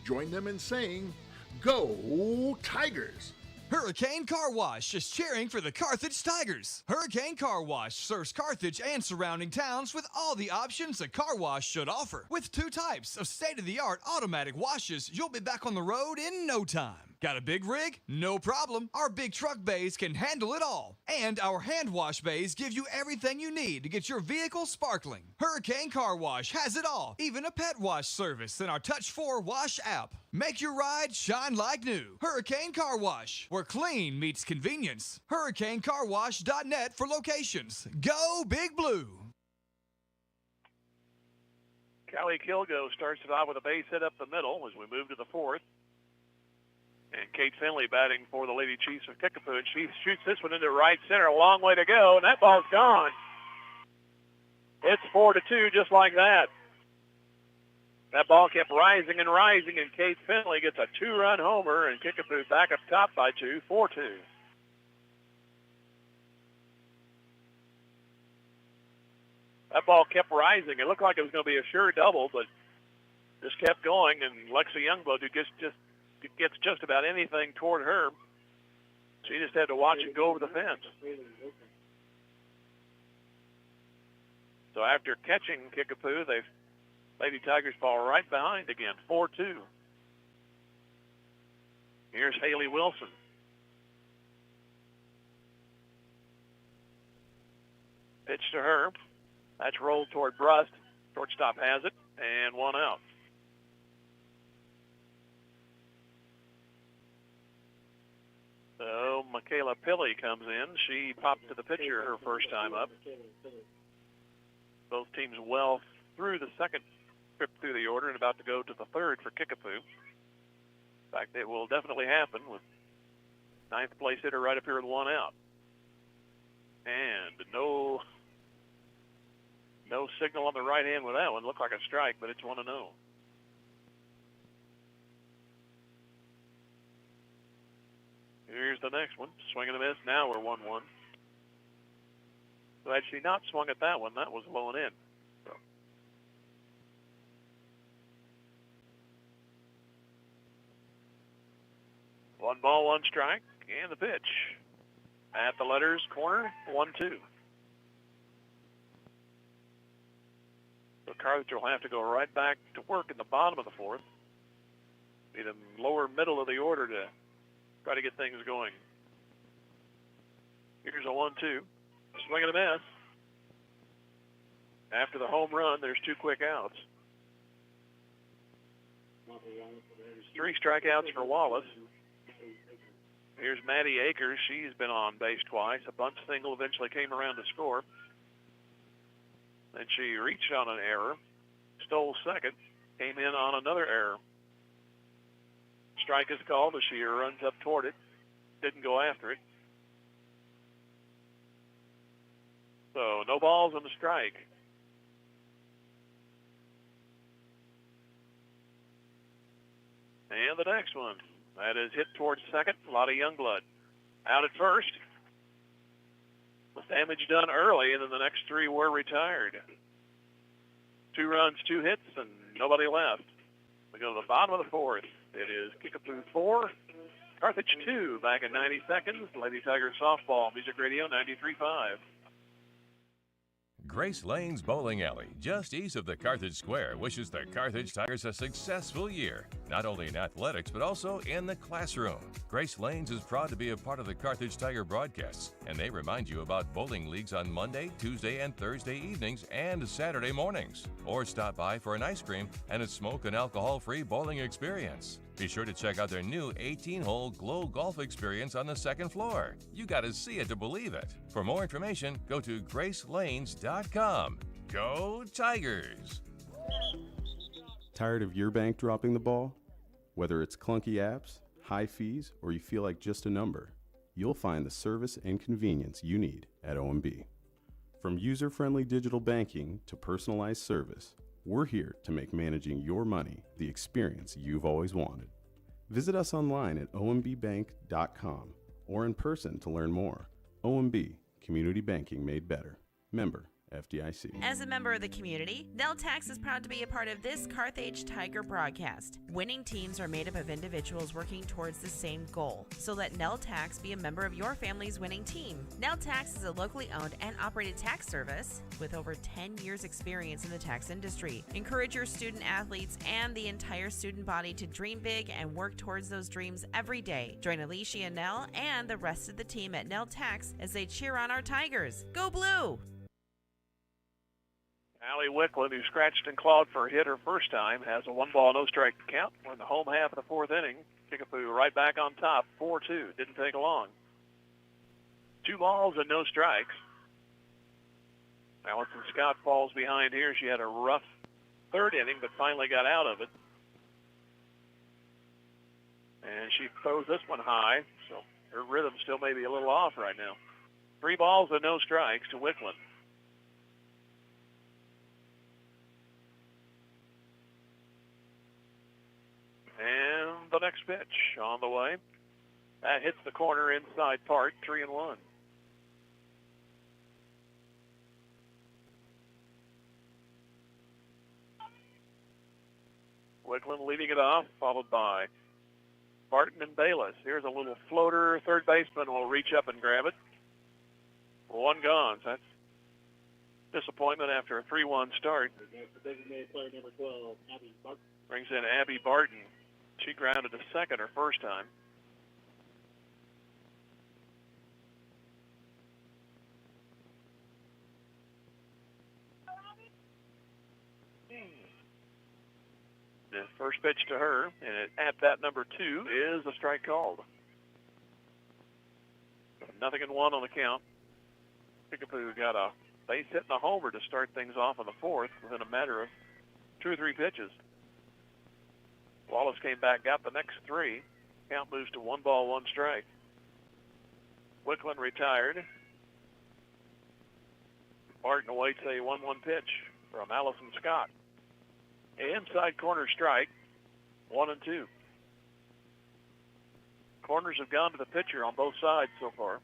Join them in saying, Go Tigers! Hurricane Car Wash is cheering for the Carthage Tigers. Hurricane Car Wash serves Carthage and surrounding towns with all the options a car wash should offer. With 2 types of state-of-the-art automatic washes, you'll be back on the road in no time. Got a big rig? No problem. Our big truck bays can handle it all. And our hand wash bays give you everything you need to get your vehicle sparkling. Hurricane Car Wash has it all, even a pet wash service in our Touch 4 Wash app. Make your ride shine like new. Hurricane Car Wash, where clean meets convenience. HurricaneCarWash.net for locations. Go Big Blue! Callie Kilgo starts it off with a base hit up the middle as we move to the 4th. And Kate Finley batting for the Lady Chiefs of Kickapoo. And she shoots this one into right center. A long way to go, and that ball's gone. It's 4-2 just like that. That ball kept rising and rising, and Kate Finley gets a 2-run homer, and Kickapoo back up top by 2, 4-2. That ball kept rising. It looked like it was going to be a sure double, but just kept going, and Lexi Youngblood, who gets just about anything toward her, she just had to watch it go over the fence. So after catching Kickapoo, Lady Tigers fall right behind again, 4-2. Here's Haley Wilson. Pitch to her. That's rolled toward Brust. Shortstop has it, and 1 out. So Michaela Pilley comes in. She popped to the pitcher her first time up. Both teams well through the second trip through the order and about to go to the 3rd for Kickapoo. In fact, it will definitely happen with Ninth place hitter right up here with one out. And no signal on the right hand with that one. Looked like a strike, but it's 1-0. Here's the next one. Swing and a miss. Now we're 1-1. So had she not swung at that one, that was low and in. So. One ball, one strike, and the pitch. At the letters corner, 1-2. So Carthage will have to go right back to work in the bottom of the fourth. Be the lower middle of the order to try to get things going. Here's a 1-2. Swing and a miss. After the home run, there's two quick outs. 3 strikeouts for Wallace. Here's Maddie Akers. She's been on base twice. A bunt single eventually came around to score. Then she reached on an error, stole second, came in on another error. Strike is called as she runs up toward it. Didn't go after it. So no balls and a strike. And the next one. That is hit towards second. A lot of young blood. Out at first. With damage done early, and then the next 3 were retired. 2 runs, 2 hits, and nobody left. We go to the bottom of the fourth. It is Kickapoo 4, Carthage 2, back in 90 seconds. Lady Tigers softball, Music Radio 93.5. Grace Lane's Bowling Alley, just east of the Carthage Square, wishes the Carthage Tigers a successful year, not only in athletics, but also in the classroom. Grace Lane's is proud to be a part of the Carthage Tiger broadcasts, and they remind you about bowling leagues on Monday, Tuesday, and Thursday evenings and Saturday mornings. Or stop by for an ice cream and a smoke and alcohol-free bowling experience. Be sure to check out their new 18-hole Glow Golf experience on the second floor. You got to see it to believe it. For more information, go to gracelanes.com. Go Tigers! Tired of your bank dropping the ball? Whether it's clunky apps, high fees, or you feel like just a number, you'll find the service and convenience you need at OMB. From user-friendly digital banking to personalized service, we're here to make managing your money the experience you've always wanted. Visit us online at ombbank.com or in person to learn more. OMB, community banking made better. Member FDIC. As a member of the community, Nell Tax is proud to be a part of this Carthage Tiger broadcast. Winning teams are made up of individuals working towards the same goal. So let Nell Tax be a member of your family's winning team. Nell Tax is a locally owned and operated tax service with over 10 years experience in the tax industry. Encourage your student athletes and the entire student body to dream big and work towards those dreams every day. Join Alicia and Nell and the rest of the team at Nell Tax as they cheer on our Tigers. Go Blue! Allie Wicklund, who scratched and clawed for a hit her first time, has a 1-ball, no-strike count. We're in the home half of the fourth inning. Kickapoo right back on top, 4-2. Didn't take long. 2 balls and no strikes. Allison Scott falls behind here. She had a rough third inning, but finally got out of it. And she throws this one high, so her rhythm still may be a little off right now. 3 balls and no strikes to Wicklund. And the next pitch on the way. That hits the corner inside part, 3-1. Wicklund leading it off, followed by Barton and Bayless. Here's a little floater. Third baseman will reach up and grab it. 1 gone. So that's disappointment after a 3-1 start. Brings in Abby Barton. She grounded to second her first time. The first pitch to her, and at that number 2 is a strike called. 0-1 on the count. Kickapoo got a base hit and a homer to start things off in the fourth within a matter of 2 or 3 pitches. Wallace came back, got the next 3. Count moves to 1 ball, 1 strike. Wickland retired. Martin awaits a 1-1 pitch from Allison Scott. Inside corner strike, 1-2. Corners have gone to the pitcher on both sides so far.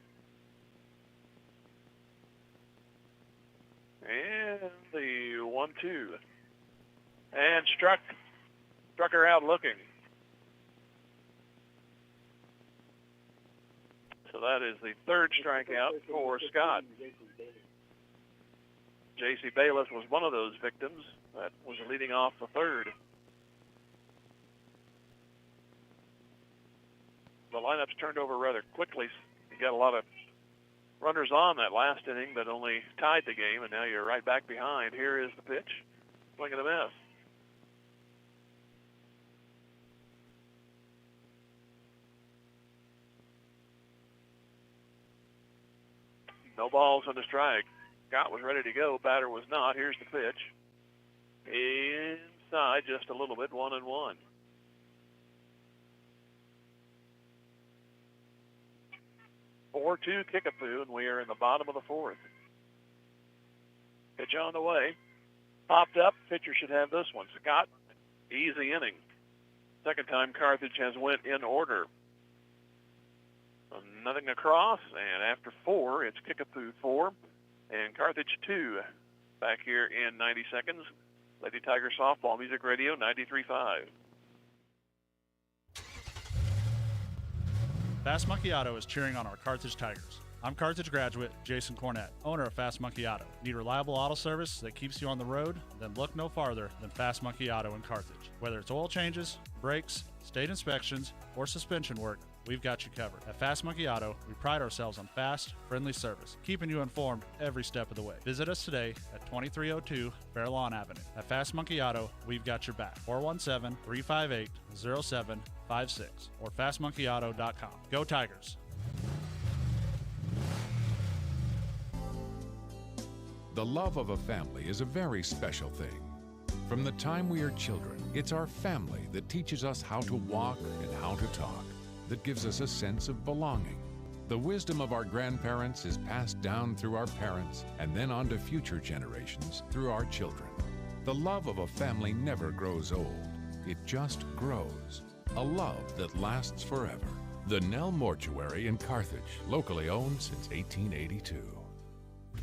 And the 1-2. And struck her out looking. So that is the third strikeout for Scott. J.C. Bayless was one of those victims that was leading off the third. The lineup's turned over rather quickly. You got a lot of runners on that last inning that only tied the game, and now you're right back behind. Here is the pitch. Swing and a miss. No balls on the strike. Scott was ready to go. Batter was not. Here's the pitch. Inside just a little bit, 1-1. Four 4-2 Kickapoo, and we are in the bottom of the fourth. Pitch on the way. Popped up. Pitcher should have this one. Scott, easy inning. Second time Carthage has went in order. Nothing across, and after 4, it's Kickapoo 4 and Carthage 2. Back here in 90 seconds. Lady Tiger Softball Music Radio 93.5. Fast Monkey Auto is cheering on our Carthage Tigers. I'm Carthage graduate Jason Cornett, owner of Fast Monkey Auto. Need reliable auto service that keeps you on the road? Then look no farther than Fast Monkey Auto in Carthage. Whether it's oil changes, brakes, state inspections, or suspension work, we've got you covered. At Fast Monkey Auto, we pride ourselves on fast, friendly service, keeping you informed every step of the way. Visit us today at 2302 Fairlawn Avenue. At Fast Monkey Auto, we've got your back. 417-358-0756 or fastmonkeyauto.com. Go Tigers! The love of a family is a very special thing. From the time we are children, it's our family that teaches us how to walk and how to talk, that gives us a sense of belonging. The wisdom of our grandparents is passed down through our parents and then on to future generations through our children. The love of a family never grows old. It just grows. A love that lasts forever. The Nell Mortuary in Carthage, locally owned since 1882.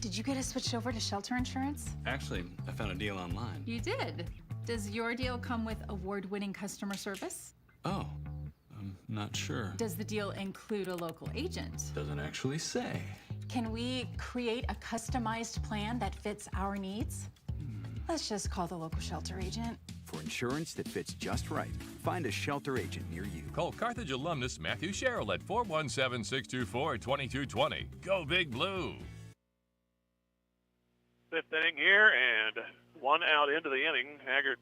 Did you get us switched over to shelter insurance? Actually, I found a deal online. You did? Does your deal come with award-winning customer service? Oh, I'm not sure. Does the deal include a local agent? Doesn't actually say. Can we create a customized plan that fits our needs? Let's just call the local shelter agent. For insurance that fits just right, find a shelter agent near you. Call Carthage alumnus Matthew Sherrill at 417-624-2220. Go Big Blue! Fifth inning here, and one out into the inning. Haggard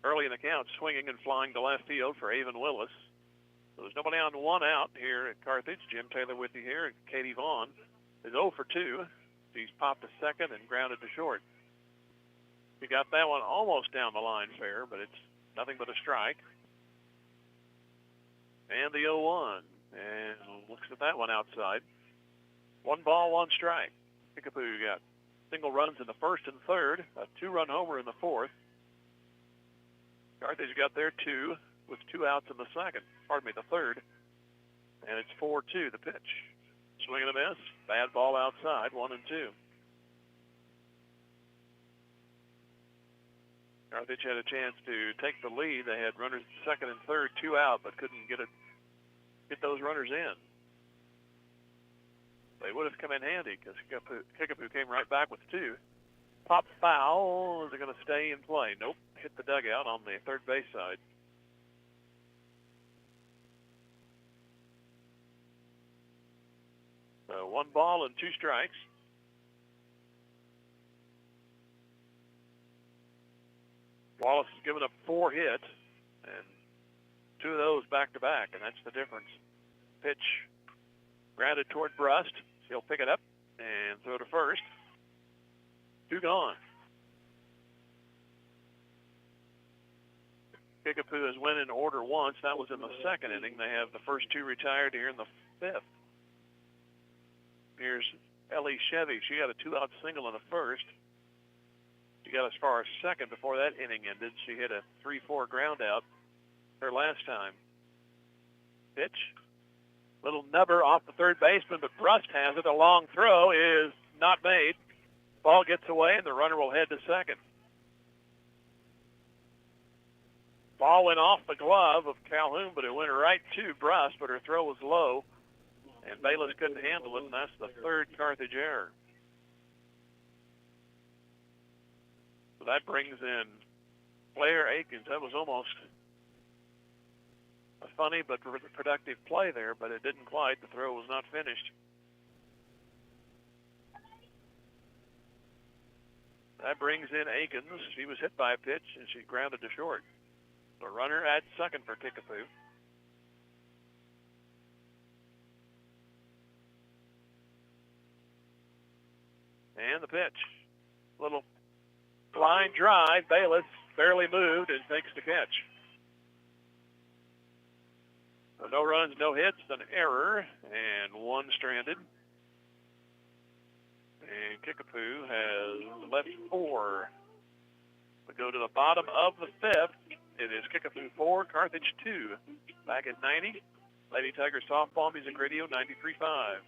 early in the count, swinging and flying to left field for Avon Willis. So there's nobody on, one out here at Carthage. Jim Taylor with you here, and Katie Vaughn is 0 for 2. She's popped a second and grounded to short. She got that one almost down the line fair, but it's nothing but a strike. And the 0-1, and looks at that one outside. 1 ball, 1 strike. Kickapoo got single runs in the first and third, a 2-run homer in the fourth. Carthage got their 2 with 2 outs in the third. And it's 4-2, the pitch. Swing and a miss. Bad ball outside, 1-2. Carthage had a chance to take the lead. They had runners second and third, 2 out, but couldn't get those runners in. They would have come in handy because Kickapoo came right back with 2. Pop foul. Is it going to stay in play? Nope. Hit the dugout on the third base side. So 1 ball and 2 strikes. Wallace has given up 4 hits, and 2 of those back-to-back, and that's the difference. Pitch grounded toward Brust. He'll pick it up and throw to first. 2 gone. Kickapoo has went in order once. That was in the second inning. They have the first 2 retired here in the 5th. Here's Ellie Chevy. She got a 2-out single in the first. She got as far as second before that inning ended. She hit a 3-4 ground out her last time. Pitch. Little nubber off the third baseman, but Brust has it. A long throw is not made. Ball gets away, and the runner will head to second. Ball went off the glove of Calhoun, but it went right to Brust, but her throw was low, and Bayless couldn't handle it, and that's the third Carthage error. So that brings in Blair Akins. That was almost a funny but productive play there, but it didn't quite. The throw was not finished. That brings in Akins. She was hit by a pitch, and she grounded to short. The runner at second for Kickapoo. And the pitch. Little line drive. Bayless barely moved and takes the catch. So no runs, no hits, an error, and one stranded. And Kickapoo has left 4. We go to the bottom of the 5th. It is Kickapoo 4, Carthage 2. Back at 90, Lady Tigers Softball Music Radio 93.5.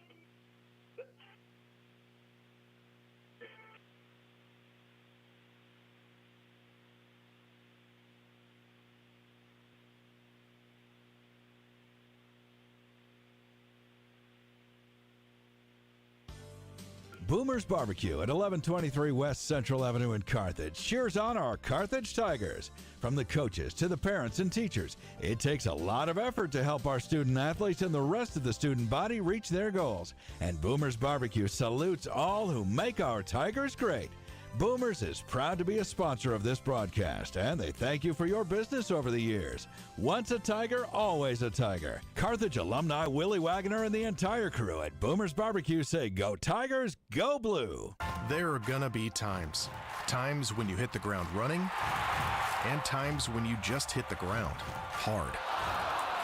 Boomer's Barbecue at 1123 West Central Avenue in Carthage cheers on our Carthage Tigers. From the coaches to the parents and teachers, it takes a lot of effort to help our student athletes and the rest of the student body reach their goals. And Boomer's Barbecue salutes all who make our Tigers great. Boomers is proud to be a sponsor of this broadcast, and they thank you for your business over the years. Once a Tiger, always a Tiger. Carthage alumni Willie Wagner and the entire crew at Boomers Barbecue say, "Go Tigers, go Blue." There are gonna be times. Times when you hit the ground running, and times when you just hit the ground hard.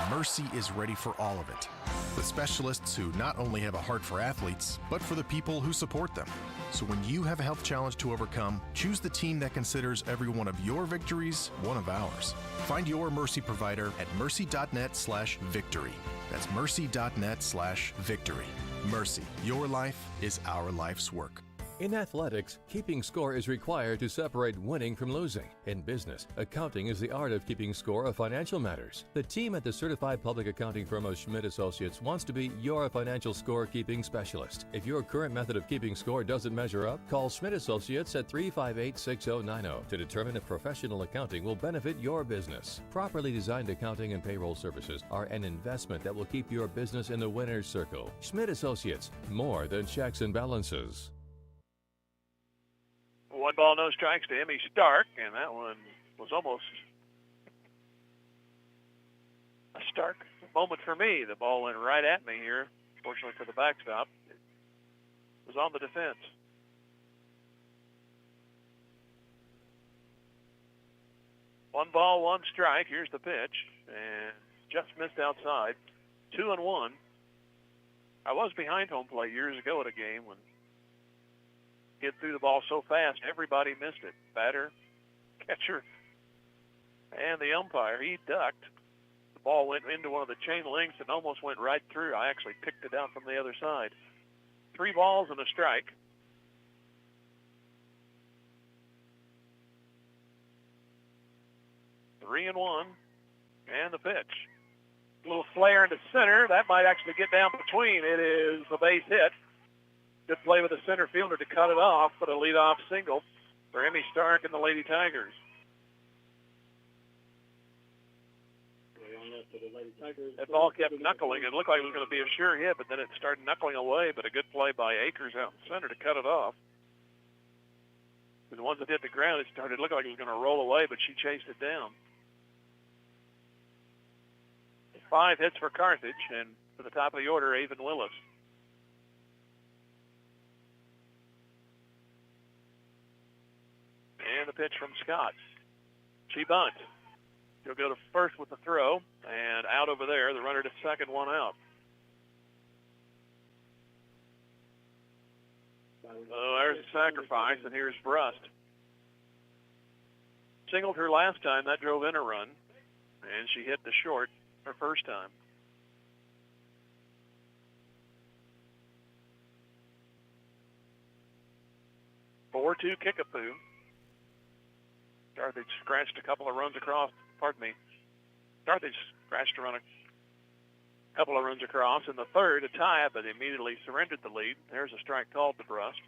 Mercy is ready for all of it, with specialists who not only have a heart for athletes, but for the people who support them. So when you have a health challenge to overcome, choose the team that considers every one of your victories one of ours. Find your Mercy provider at mercy.net/victory. That's mercy.net/victory. Mercy, your life is our life's work. In athletics, keeping score is required to separate winning from losing. In business, accounting is the art of keeping score of financial matters. The team at the certified public accounting firm of Schmidt Associates wants to be your financial score-keeping specialist. If your current method of keeping score doesn't measure up, call Schmidt Associates at 358-6090 to determine if professional accounting will benefit your business. Properly designed accounting and payroll services are an investment that will keep your business in the winner's circle. Schmidt Associates, more than checks and balances. 1 ball, no strikes to Emmy Stark, and that one was almost a Stark moment for me. The ball went right at me here, fortunately for the backstop. It was on the defense. 1 ball, 1 strike. Here's the pitch, and just missed outside. 2-1. I was behind home plate years ago at a game when Kid threw the ball so fast, everybody missed it. Batter, catcher, and the umpire. He ducked. The ball went into one of the chain links and almost went right through. I actually picked it out from the other side. 3 balls and a strike. Three and one, and the pitch. A little flare into center. That might actually get down between. It is a base hit. Good play with the center fielder to cut it off, but a leadoff single for Emmy Stark and the Lady Tigers. That ball kept knuckling. It looked like it was going to be a sure hit, but then it started knuckling away, but a good play by Akers out in center to cut it off. And the ones that hit the ground, it started to look like it was going to roll away, but she chased it down. 5 hits for Carthage, and to the top of the order, Avon Willis. And the pitch from Scott. She bunts. She'll go to first with the throw, and out over there, the runner to second, 1 out. Oh, there's a sacrifice, and here's Brust. Singled her last time. That drove in a run, and she hit the short her first time. Four-2 Kickapoo. Carthage scratched a couple of runs across. Pardon me. Carthage scratched a couple of runs across. In the third, a tie, but immediately surrendered the lead. There's a strike called to Brust.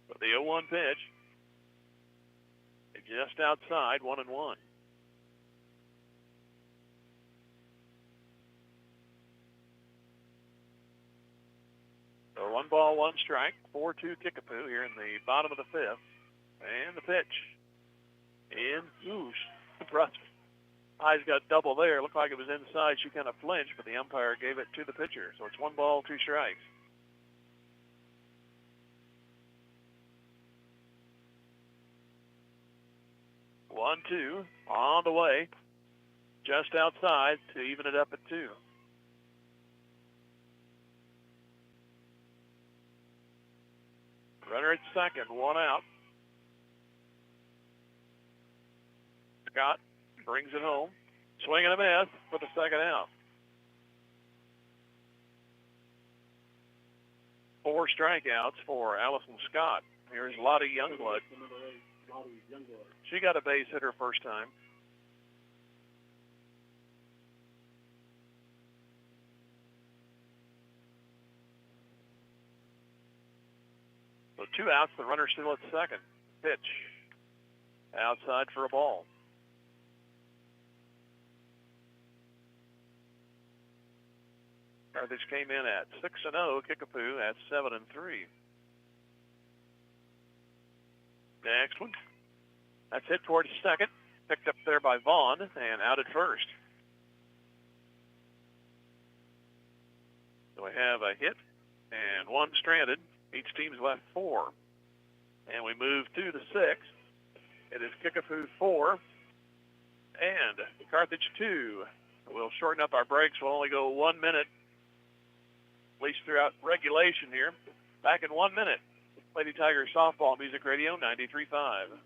But the 0-1 pitch, just outside, 1-1. So 1 ball, 1 strike, 4-2 Kickapoo here in the bottom of the fifth. And the pitch. In. Ooh, Brust. Eyes got double there. Looked like it was inside. She kind of flinched, but the umpire gave it to the pitcher. So it's 1 ball, 2 strikes. One, 2, on the way. Just outside to even it up at 2. Runner at second, 1 out. Scott brings it home. Swing and a miss for the second out. 4 strikeouts for Allison Scott. Here's Lottie Youngblood. She got a base hit her first time. So 2 outs, the runner still at second. Pitch. Outside for a ball. Carthage came in at 6-0. Kickapoo at 7-3. Next one. That's hit towards second. Picked up there by Vaughn and out at first. So we have a hit and 1 stranded. Each team's left 4. And we move to the 6th. It is Kickapoo 4 and Carthage 2. We'll shorten up our breaks. We'll only go 1 minute, at least throughout regulation here. Back in 1 minute. Lady Tigers Softball Music Radio 93.5.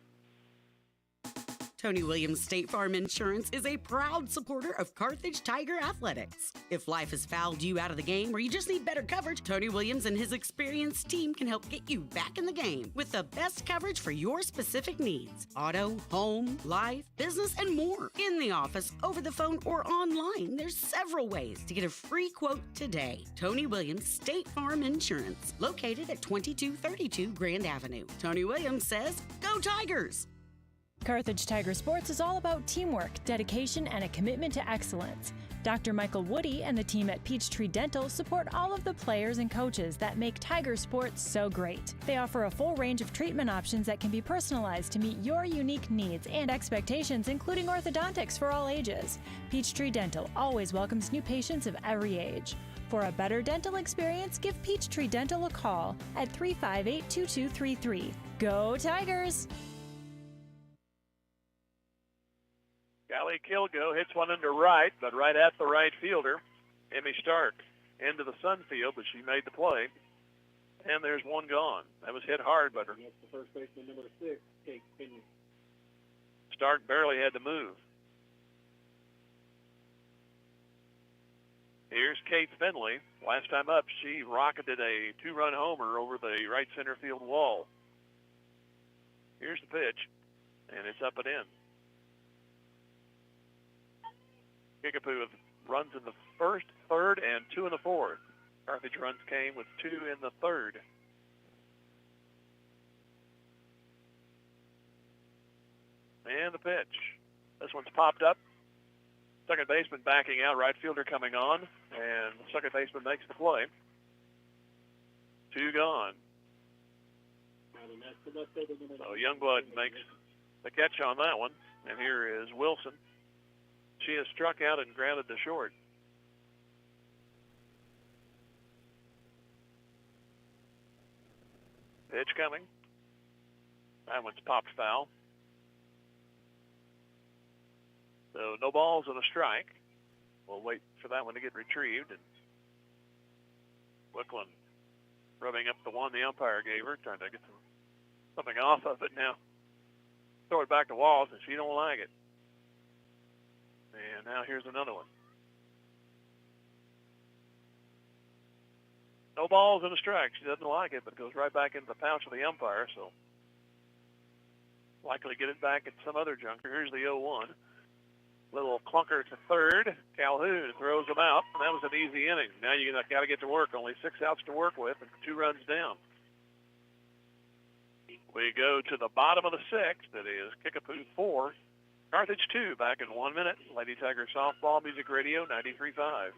Tony Williams State Farm Insurance is a proud supporter of Carthage Tiger Athletics. If life has fouled you out of the game or you just need better coverage, Tony Williams and his experienced team can help get you back in the game with the best coverage for your specific needs. Auto, home, life, business, and more. In the office, over the phone, or online, there's several ways to get a free quote today. Tony Williams State Farm Insurance, located at 2232 Grand Avenue. Tony Williams says, "Go Tigers!" Carthage Tiger Sports is all about teamwork, dedication, and a commitment to excellence. Dr. Michael Woody and the team at Peachtree Dental support all of the players and coaches that make Tiger Sports so great. They offer a full range of treatment options that can be personalized to meet your unique needs and expectations, including orthodontics for all ages. Peachtree Dental always welcomes new patients of every age. For a better dental experience, give Peachtree Dental a call at 358-2233. Go Tigers! Callie Kilgo hits one into right, but right at the right fielder. Emmy Stark into the sun field, but she made the play. And there's one gone. That was hit hard, but That's the first baseman, number 6, Kate Finley. Stark barely had to move. Here's Kate Finley. Last time up, she rocketed a 2-run homer over the right center field wall. Here's the pitch, and it's up and in. Kickapoo with runs in the first, third, and 2 in the fourth. Carthage runs came with 2 in the third. And the pitch. This one's popped up. Second baseman backing out, right fielder coming on, and the second baseman makes the play. 2 gone. So Youngblood makes the catch on that one, and here is Wilson. She has struck out and grounded to short. Pitch coming. That one's popped foul. So So no balls and a strike. We'll wait for that one to get retrieved. And Wickland rubbing up the one the umpire gave her, trying to get something off of it now. Throw it back to Walls, and she don't like it. And now here's another one. No balls and a strike. She doesn't like it, but goes right back into the pouch of the umpire, so likely get it back at some other junker. Here's the 0-1. Little clunker to third. Calhoun throws them out, and that was an easy inning. Now you got to get to work. Only 6 outs to work with and 2 runs down. We go to the bottom of the 6th. It is Kickapoo 4, Carthage 2. Back in 1 minute. Lady Tiger Softball Music Radio 93.5.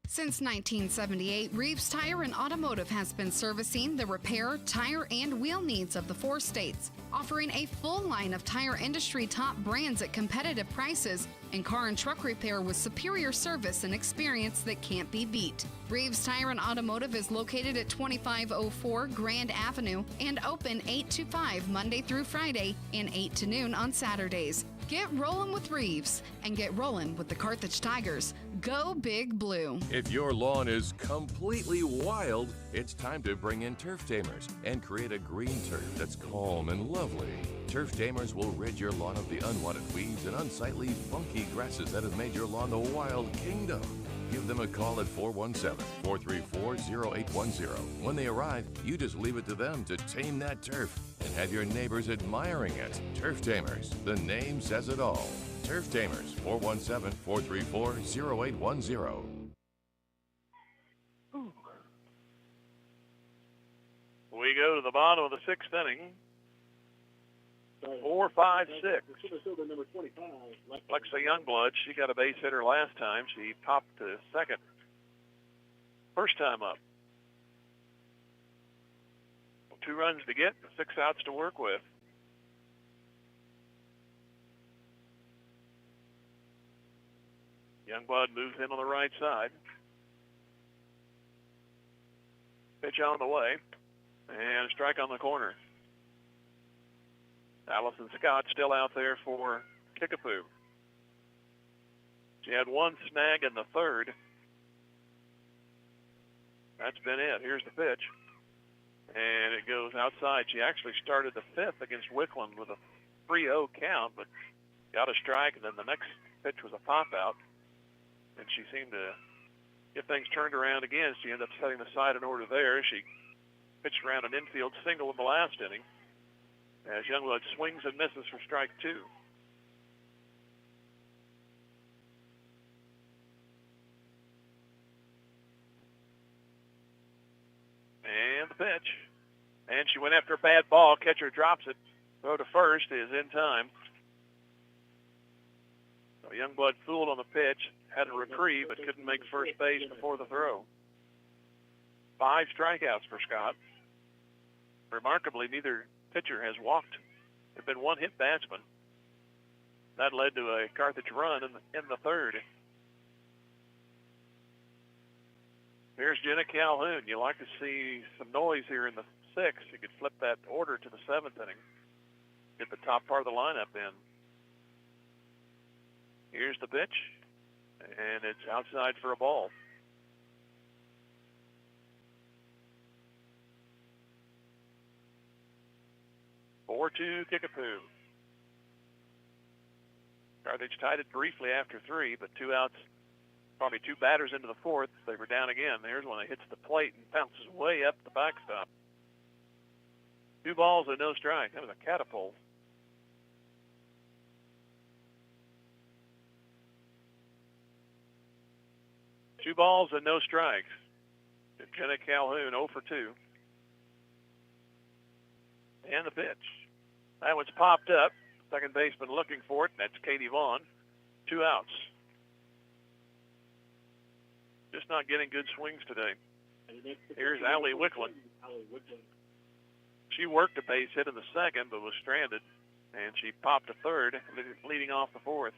Since 1978, Reeves Tire and Automotive has been servicing the repair, tire, and wheel needs of the 4 states, offering a full line of tire industry top brands at competitive prices and car and truck repair with superior service and experience that can't be beat. Reeves Tire and Automotive is located at 2504 Grand Avenue and open 8 to 5 Monday through Friday and 8 to noon on Saturdays. Get rolling with Reeves and get rolling with the Carthage Tigers. Go Big Blue. If your lawn is completely wild, it's time to bring in Turf Tamers and create a green turf that's calm and lovely. Turf Tamers will rid your lawn of the unwanted weeds and unsightly, funky grasses that have made your lawn the wild kingdom. Give them a call at 417-434-0810. When they arrive, you just leave it to them to tame that turf and have your neighbors admiring it. Turf Tamers, the name says it all. Turf Tamers, 417-434-0810. We go to the bottom of the 6th inning. 4-5-6. Alexa Youngblood, she got a base hitter last time. She popped to second. First time up. 2 runs to get, 6 outs to work with. Youngblood moves in on the right side. Pitch on the way. And a strike on the corner. Allison Scott still out there for Kickapoo. She had 1 snag in the 3rd. That's been it. Here's the pitch. And it goes outside. She actually started the 5th against Wickland with a 3-0 count, but got a strike, and then the next pitch was a pop-out. And she seemed to get things turned around again. She ended up setting the side in order there. She pitched around an infield single in the last inning, as Youngblood swings and misses for strike 2. And the pitch. And she went after a bad ball. Catcher drops it. Throw to first is in time. So Youngblood fooled on the pitch, had a reprieve, but couldn't make first base before the throw. 5 strikeouts for Scott. Remarkably, neither pitcher has walked. There's been 1 hit batsman. That led to a Carthage run in the 3rd. Here's Jenna Calhoun. You like to see some noise here in the 6th. You could flip that order to the 7th inning. Get the top part of the lineup in. Here's the pitch, and it's outside for a ball. (4-2) Kickapoo. Carthage tied it briefly after 3, but 2 outs, probably 2 batters into the 4th. They were down again. There's one that hits the plate and bounces way up the backstop. 2 balls and no strike. That was a catapult. Two balls and no strikes. Jenna Calhoun 0 for 2. And the pitch. That one's popped up. Second baseman looking for it, and that's Katie Vaughn. 2 outs. Just not getting good swings today. Here's Allie Wickland. She worked a base hit in the 2nd, but was stranded, and she popped to 3rd, leading off the 4th.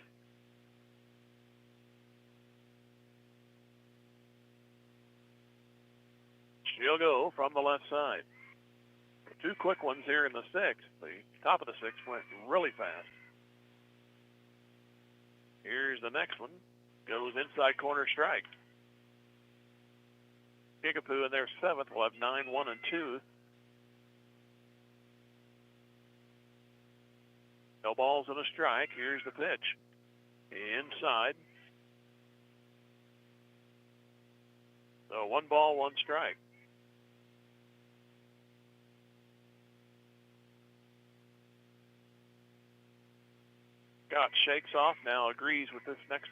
She'll go from the left side. 2 quick ones here in the 6th. The top of the 6th went really fast. Here's the next one. Goes inside corner strike. Kickapoo in their seventh will have 9, 1, and 2. No balls and a strike. Here's the pitch. Inside. So 1 ball, 1 strike. Scott shakes off now, agrees with this next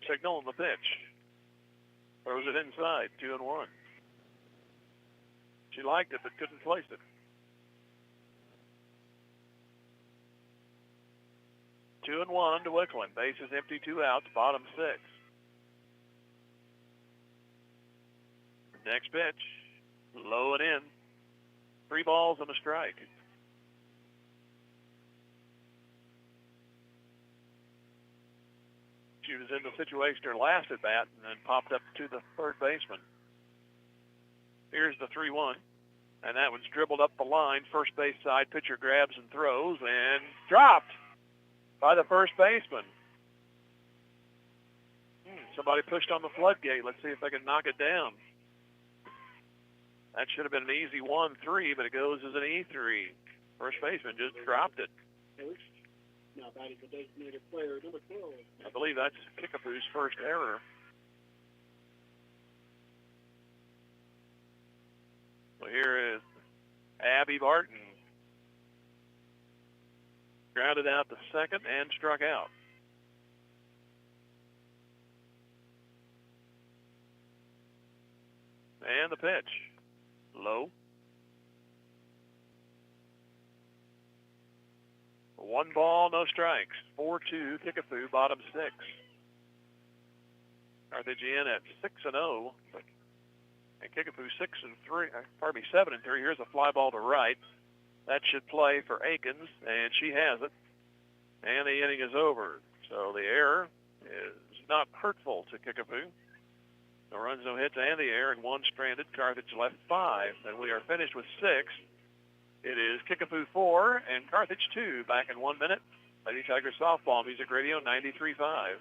signal in the pitch. Throws it inside, 2-1. She liked it, but couldn't place it. 2-1 to Wickland. Bases empty, 2 outs, bottom 6. Next pitch, low and in. 3 balls and a strike. She was in the situation her last at bat and then popped up to the third baseman. Here's the 3-1, and that one's dribbled up the line. First base side, pitcher grabs and throws, and dropped by the first baseman. Somebody pushed on the floodgate. Let's see if they can knock it down. That should have been an easy 1-3, but it goes as an E3. First baseman just dropped it. Now batting the designated player, number 12. I believe that's Kickapoo's first error. So here is Abby Barton. Grounded out to second and struck out. And the pitch. Low. 1 ball, no strikes. 4-2, Kickapoo, bottom 6. Carthage in at 6-0. And Kickapoo 7-3. Here's a fly ball to right. That should play for Akins, and she has it. And the inning is over. So the error is not hurtful to Kickapoo. No runs, no hits, and the error, and 1 stranded. Carthage left 5, and we are finished with 6. It is Kickapoo 4 and Carthage 2. Back in 1 minute. Lady Tiger Softball Music Radio 93.5.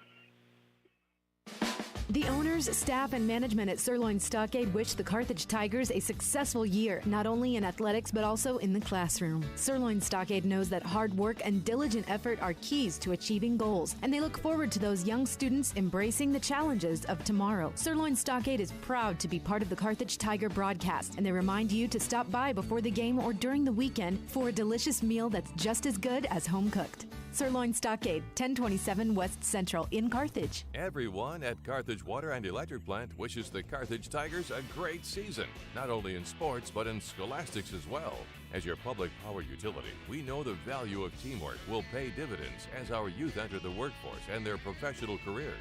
The owners, staff, and management at Sirloin Stockade wish the Carthage Tigers a successful year, not only in athletics but also in the classroom. Sirloin Stockade knows that hard work and diligent effort are keys to achieving goals, and they look forward to those young students embracing the challenges of tomorrow. Sirloin Stockade is proud to be part of the Carthage Tiger broadcast, and they remind you to stop by before the game or during the weekend for a delicious meal that's just as good as home cooked. Sirloin Stockade, 1027 West Central in Carthage. Everyone at Carthage Water and Electric Plant wishes the Carthage Tigers a great season, not only in sports but in scholastics as well. As your public power utility, we know the value of teamwork will pay dividends as our youth enter the workforce and their professional careers.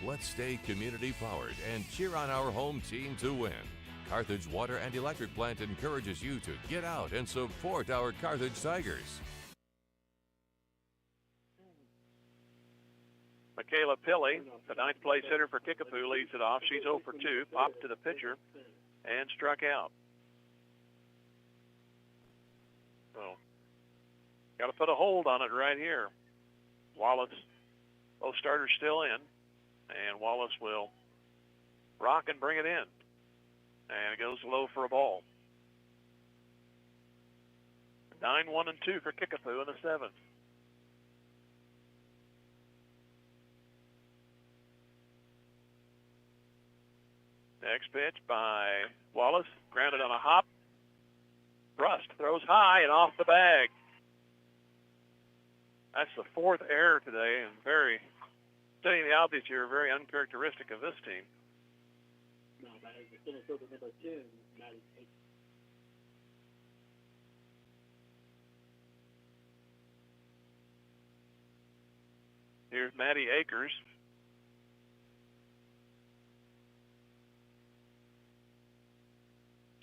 Let's stay community powered and cheer on our home team to win. Carthage Water and Electric Plant encourages you to get out and support our Carthage Tigers. Michaela Pilley, the ninth place hitter for Kickapoo, leads it off. She's 0 for 2, popped to the pitcher, and struck out. So, got to put a hold on it right here. Wallace, both starters still in, and Wallace will rock and bring it in. And it goes low for a ball. 9, 1, and 2 for Kickapoo in the 7th. Next pitch by Wallace, grounded on a hop. Rust throws high and off the bag. That's the 4th error today, and stating the obvious here, very uncharacteristic of this team. No, that is the center fielder number 10, Maddie. Here's Maddie Akers.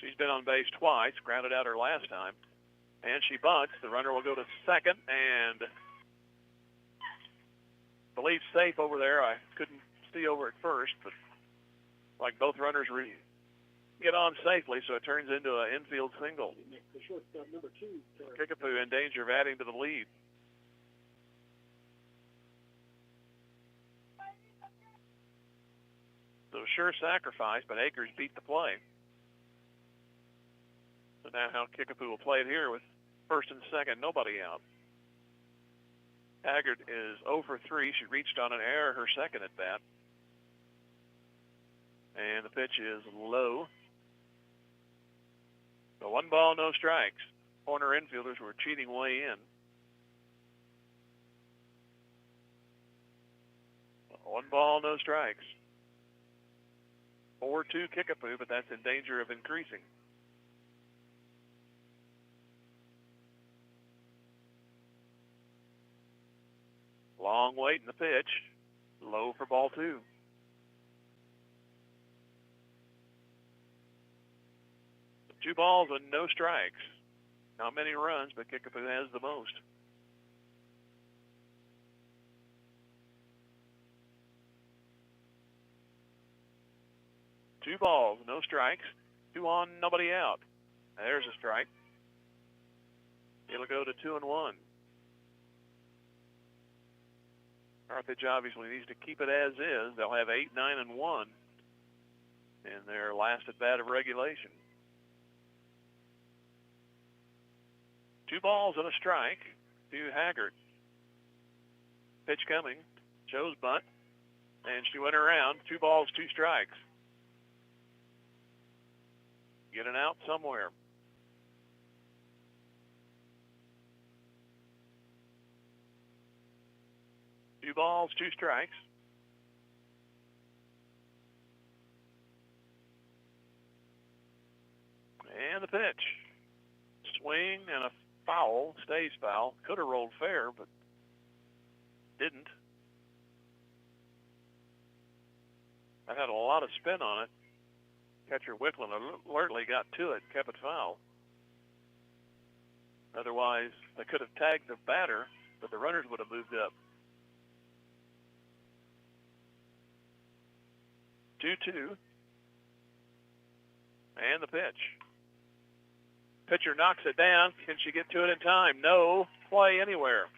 She's been on base twice, grounded out her last time. And she bunts. The runner will go to second, and I believe safe over there. I couldn't see over at first, but like both runners get on safely, so it turns into an infield single. The shortstop number 2. Kickapoo in danger of adding to the lead. a sure sacrifice, but Akers beat the play. So now how Kickapoo will play it here with first and second, nobody out. Haggard is 0 for 3. She reached on an error her second at bat. And the pitch is low. So 1 ball, no strikes. Corner infielders were cheating way in. 1 ball, no strikes. 4-2 Kickapoo, but that's in danger of increasing. Long wait in the pitch. Low for ball 2. Two balls and no strikes. Not many runs, but Kickapoo has the most. Two balls, no strikes. 2 on, nobody out. There's a strike. It'll go to 2-1. Carthage obviously needs to keep it as is. They'll have 8, 9, and 1 in their last at bat of regulation. 2 balls and a strike to Haggard. Pitch coming. Shows bunt. And she went around. 2 balls, 2 strikes. Get an out somewhere. Two balls, 2 strikes. And the pitch. Swing and a foul. Stays foul. Could have rolled fair, but didn't. That had a lot of spin on it. Catcher Wicklund alertly got to it, kept it foul. Otherwise, they could have tagged the batter, but the runners would have moved up. 2-2. And the pitch. Pitcher knocks it down. Can she get to it in time? No. Play anywhere.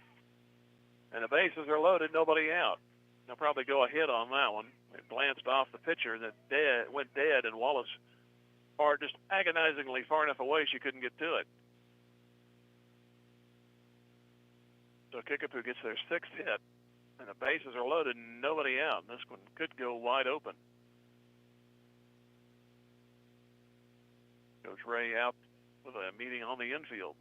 And the bases are loaded, nobody out. They'll probably go a hit on that one. It glanced off the pitcher and it went dead, and Wallace just agonizingly far enough away she couldn't get to it. So Kickapoo gets their 6th hit, and the bases are loaded and nobody out. And this one could go wide open. Coach Ray out with a meeting on the infield.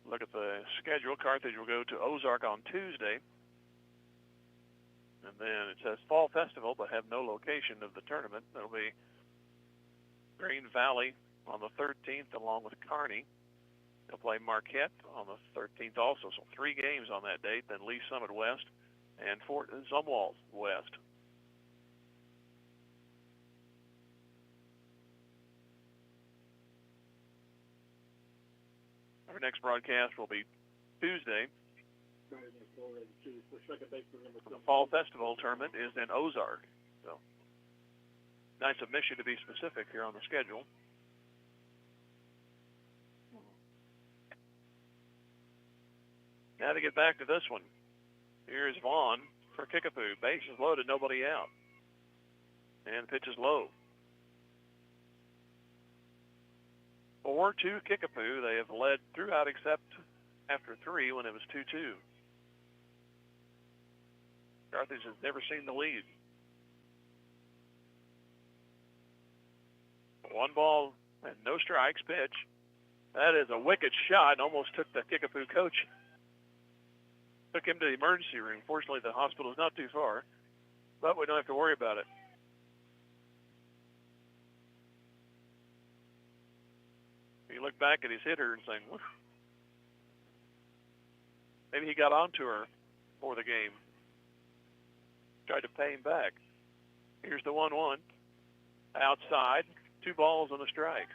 Look at the schedule. Carthage will go to Ozark on Tuesday. And then it says Fall Festival, but have no location of the tournament. It'll be Green Valley on the 13th along with Kearney. They'll play Marquette on the 13th also. So 3 games on that date. Then Lee Summit West and Fort Zumwalt West. Our next broadcast will be Tuesday. The Fall Festival tournament is in Ozark. So nice of Mission to be specific here on the schedule. Now to get back to this one. Here's Vaughn for Kickapoo. Bases loaded, nobody out. And pitch is low. 4-2 Kickapoo. They have led throughout except after 3 when it was 2-2. Carthage has never seen the lead. 1 ball and no strikes pitch. That is a wicked shot. Almost took the Kickapoo coach. Took him to the emergency room. Fortunately, the hospital is not too far, but we don't have to worry about it. You look back at his hitter and think, maybe he got onto her for the game. Tried to pay him back. Here's the 1-1. Outside, 2 balls and a strike.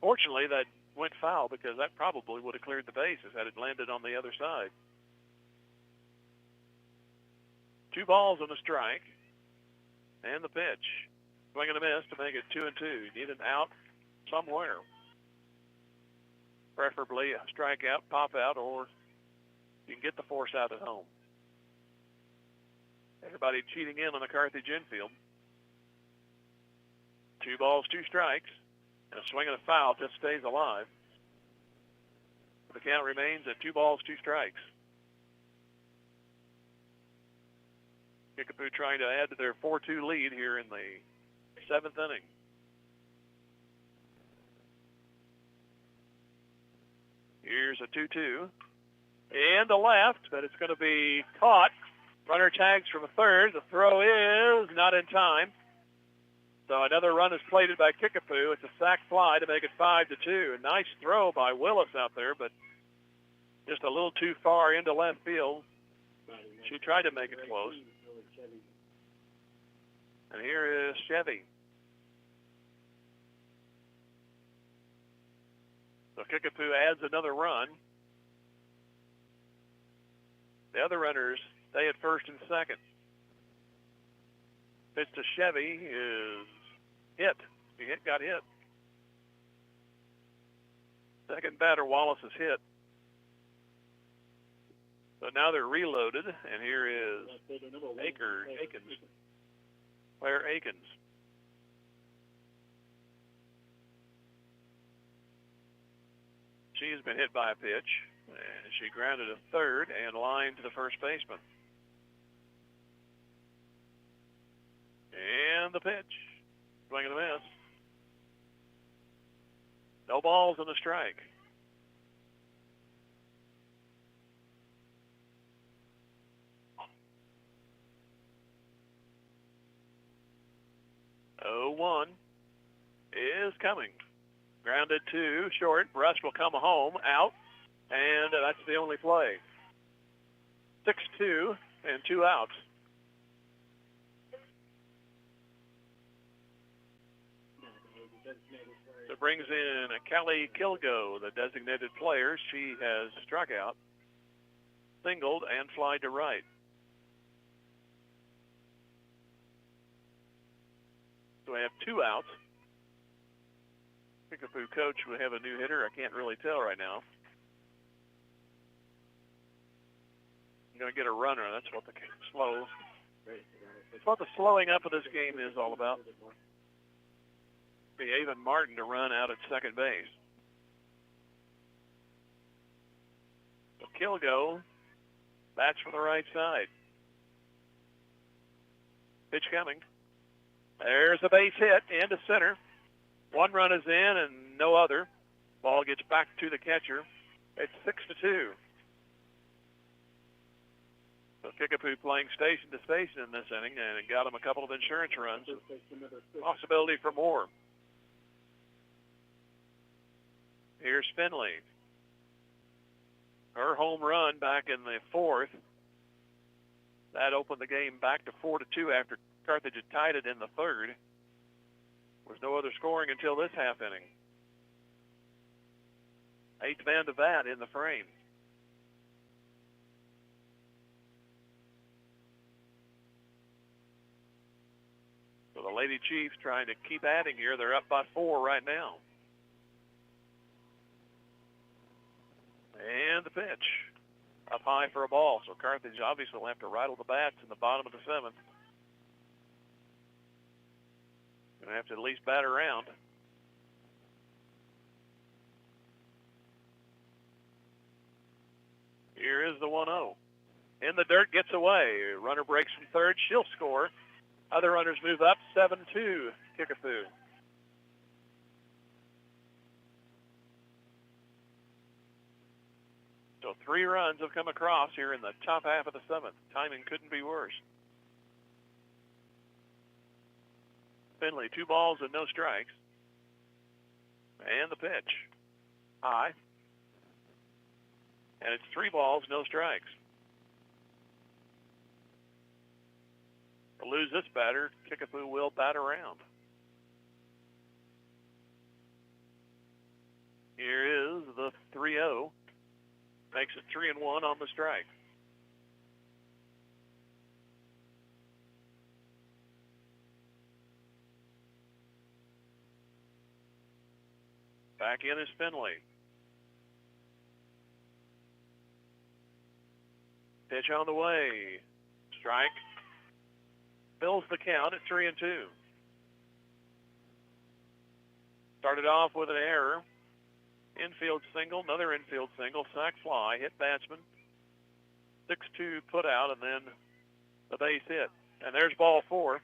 Fortunately, that went foul because that probably would have cleared the bases had it landed on the other side. 2 balls and a strike. And the pitch. Swing and a miss to make it 2-2. Need an out somewhere. preferably a strikeout, pop out, or you can get the force out at home. Everybody cheating in on the Carthage infield. 2 balls, 2 strikes, and a swing and a foul just stays alive. The count remains at 2 balls, 2 strikes. Kickapoo trying to add to their 4-2 lead here in the 7th inning. Here's a 2-2. And to left, but it's going to be caught. Runner tags from a third. The throw is not in time. So another run is plated by Kickapoo. It's a sac fly to make it 5-2. A nice throw by Willis out there, but just a little too far into left field. She tried to make it close. And here is Chevy. So Kickapoo adds another run. The other runners stay at first and second. Pitch to Chevy is hit. Got hit. Second batter, Wallace, is hit. So now they're reloaded, and here is Akins. Claire Akins. She has been hit by a pitch, and she grounded a third and lined to the first baseman. And the pitch. Swing and a miss. No balls and a strike. Oh, 1 is coming. Grounded to short. Brush will come home, out, and that's the only play. 6-2 and 2 outs. So it brings in Kelly Kilgo, the designated player. She has struck out, singled, and flied to right. So we have 2 outs. Kickapoo coach would have a new hitter. I can't really tell right now. I'm going to get a runner. That's what the slow. It's what the slowing up of this game is all about. Be Avon Martin to run out at second base. So Kilgo bats from the right side. Pitch coming. There's a base hit into center. 1 run is in and no other. Ball gets back to the catcher. It's 6-2. So Kickapoo playing station to station in this inning, and it got him a couple of insurance runs. Possibility for more. Here's Finley. Her home run back in the 4th. That opened the game back to 4-2 after Carthage had tied it in the 3rd. There was no other scoring until this half inning. 8th man to bat in the frame. So the Lady Chiefs trying to keep adding here. They're up by 4 right now. And the pitch. Up high for a ball. So Carthage obviously will have to rattle the bats in the bottom of the 7th. Going to have to at least bat around. Here is the 1-0. In the dirt, gets away. Runner breaks from third. She'll score. Other runners move up. 7-2, Kickapoo. So 3 runs have come across here in the top half of the 7th. Timing couldn't be worse. Finley, 2 balls and no strikes. And the pitch. High. And it's 3 balls, no strikes. To lose this batter, Kickapoo will bat around. Here is the 3-0. Makes it 3-1 on the strike. Back in is Finley. Pitch on the way. Strike. Fills the count at 3-2. Started off with an error. Infield single, another infield single, sac fly, hit batsman. 6-2 put out, and then the base hit. And there's ball 4.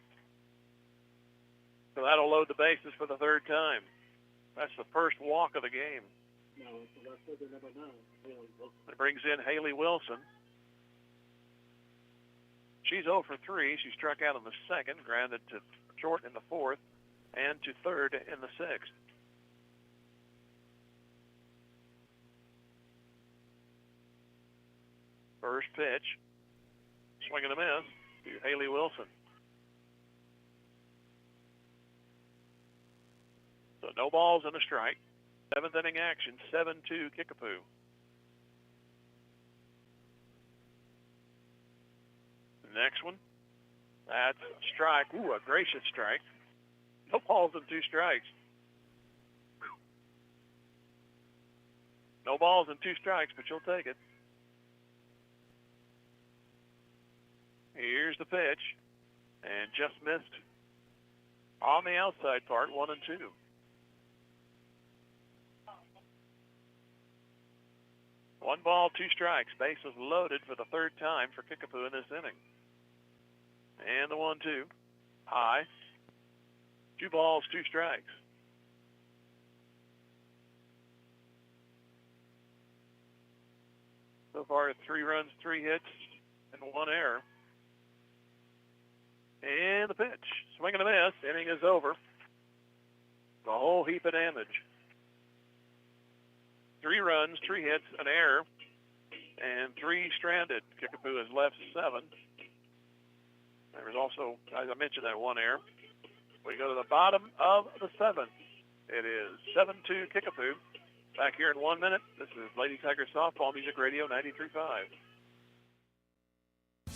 So that'll load the bases for the third time. That's the first walk of the game. It brings in Haley Wilson. She's 0 for 3. She struck out in the second, grounded to short in the fourth, and to third in the sixth. First pitch, swing and a miss to Haley Wilson. So no balls and a strike. 7th inning action, 7-2 Kickapoo. The next one, that's a strike. Ooh, a gracious strike. No balls and 2 strikes. No balls and 2 strikes, but you'll take it. Here's the pitch, and just missed on the outside part, 1-2. One ball, 2 strikes. Bases loaded for the third time for Kickapoo in this inning. And the 1-2, high. 2 balls, 2 strikes. So far, 3 runs, 3 hits, and 1 error. And the pitch. Swing and a miss. Inning is over. The whole heap of damage. 3 runs, 3 hits, an error, and 3 stranded. Kickapoo has left 7. There was also, as I mentioned, that 1 error. We go to the bottom of the 7th. It is 7-2 Kickapoo. Back here in 1 minute. This is Lady Tiger Softball Music Radio 93.5.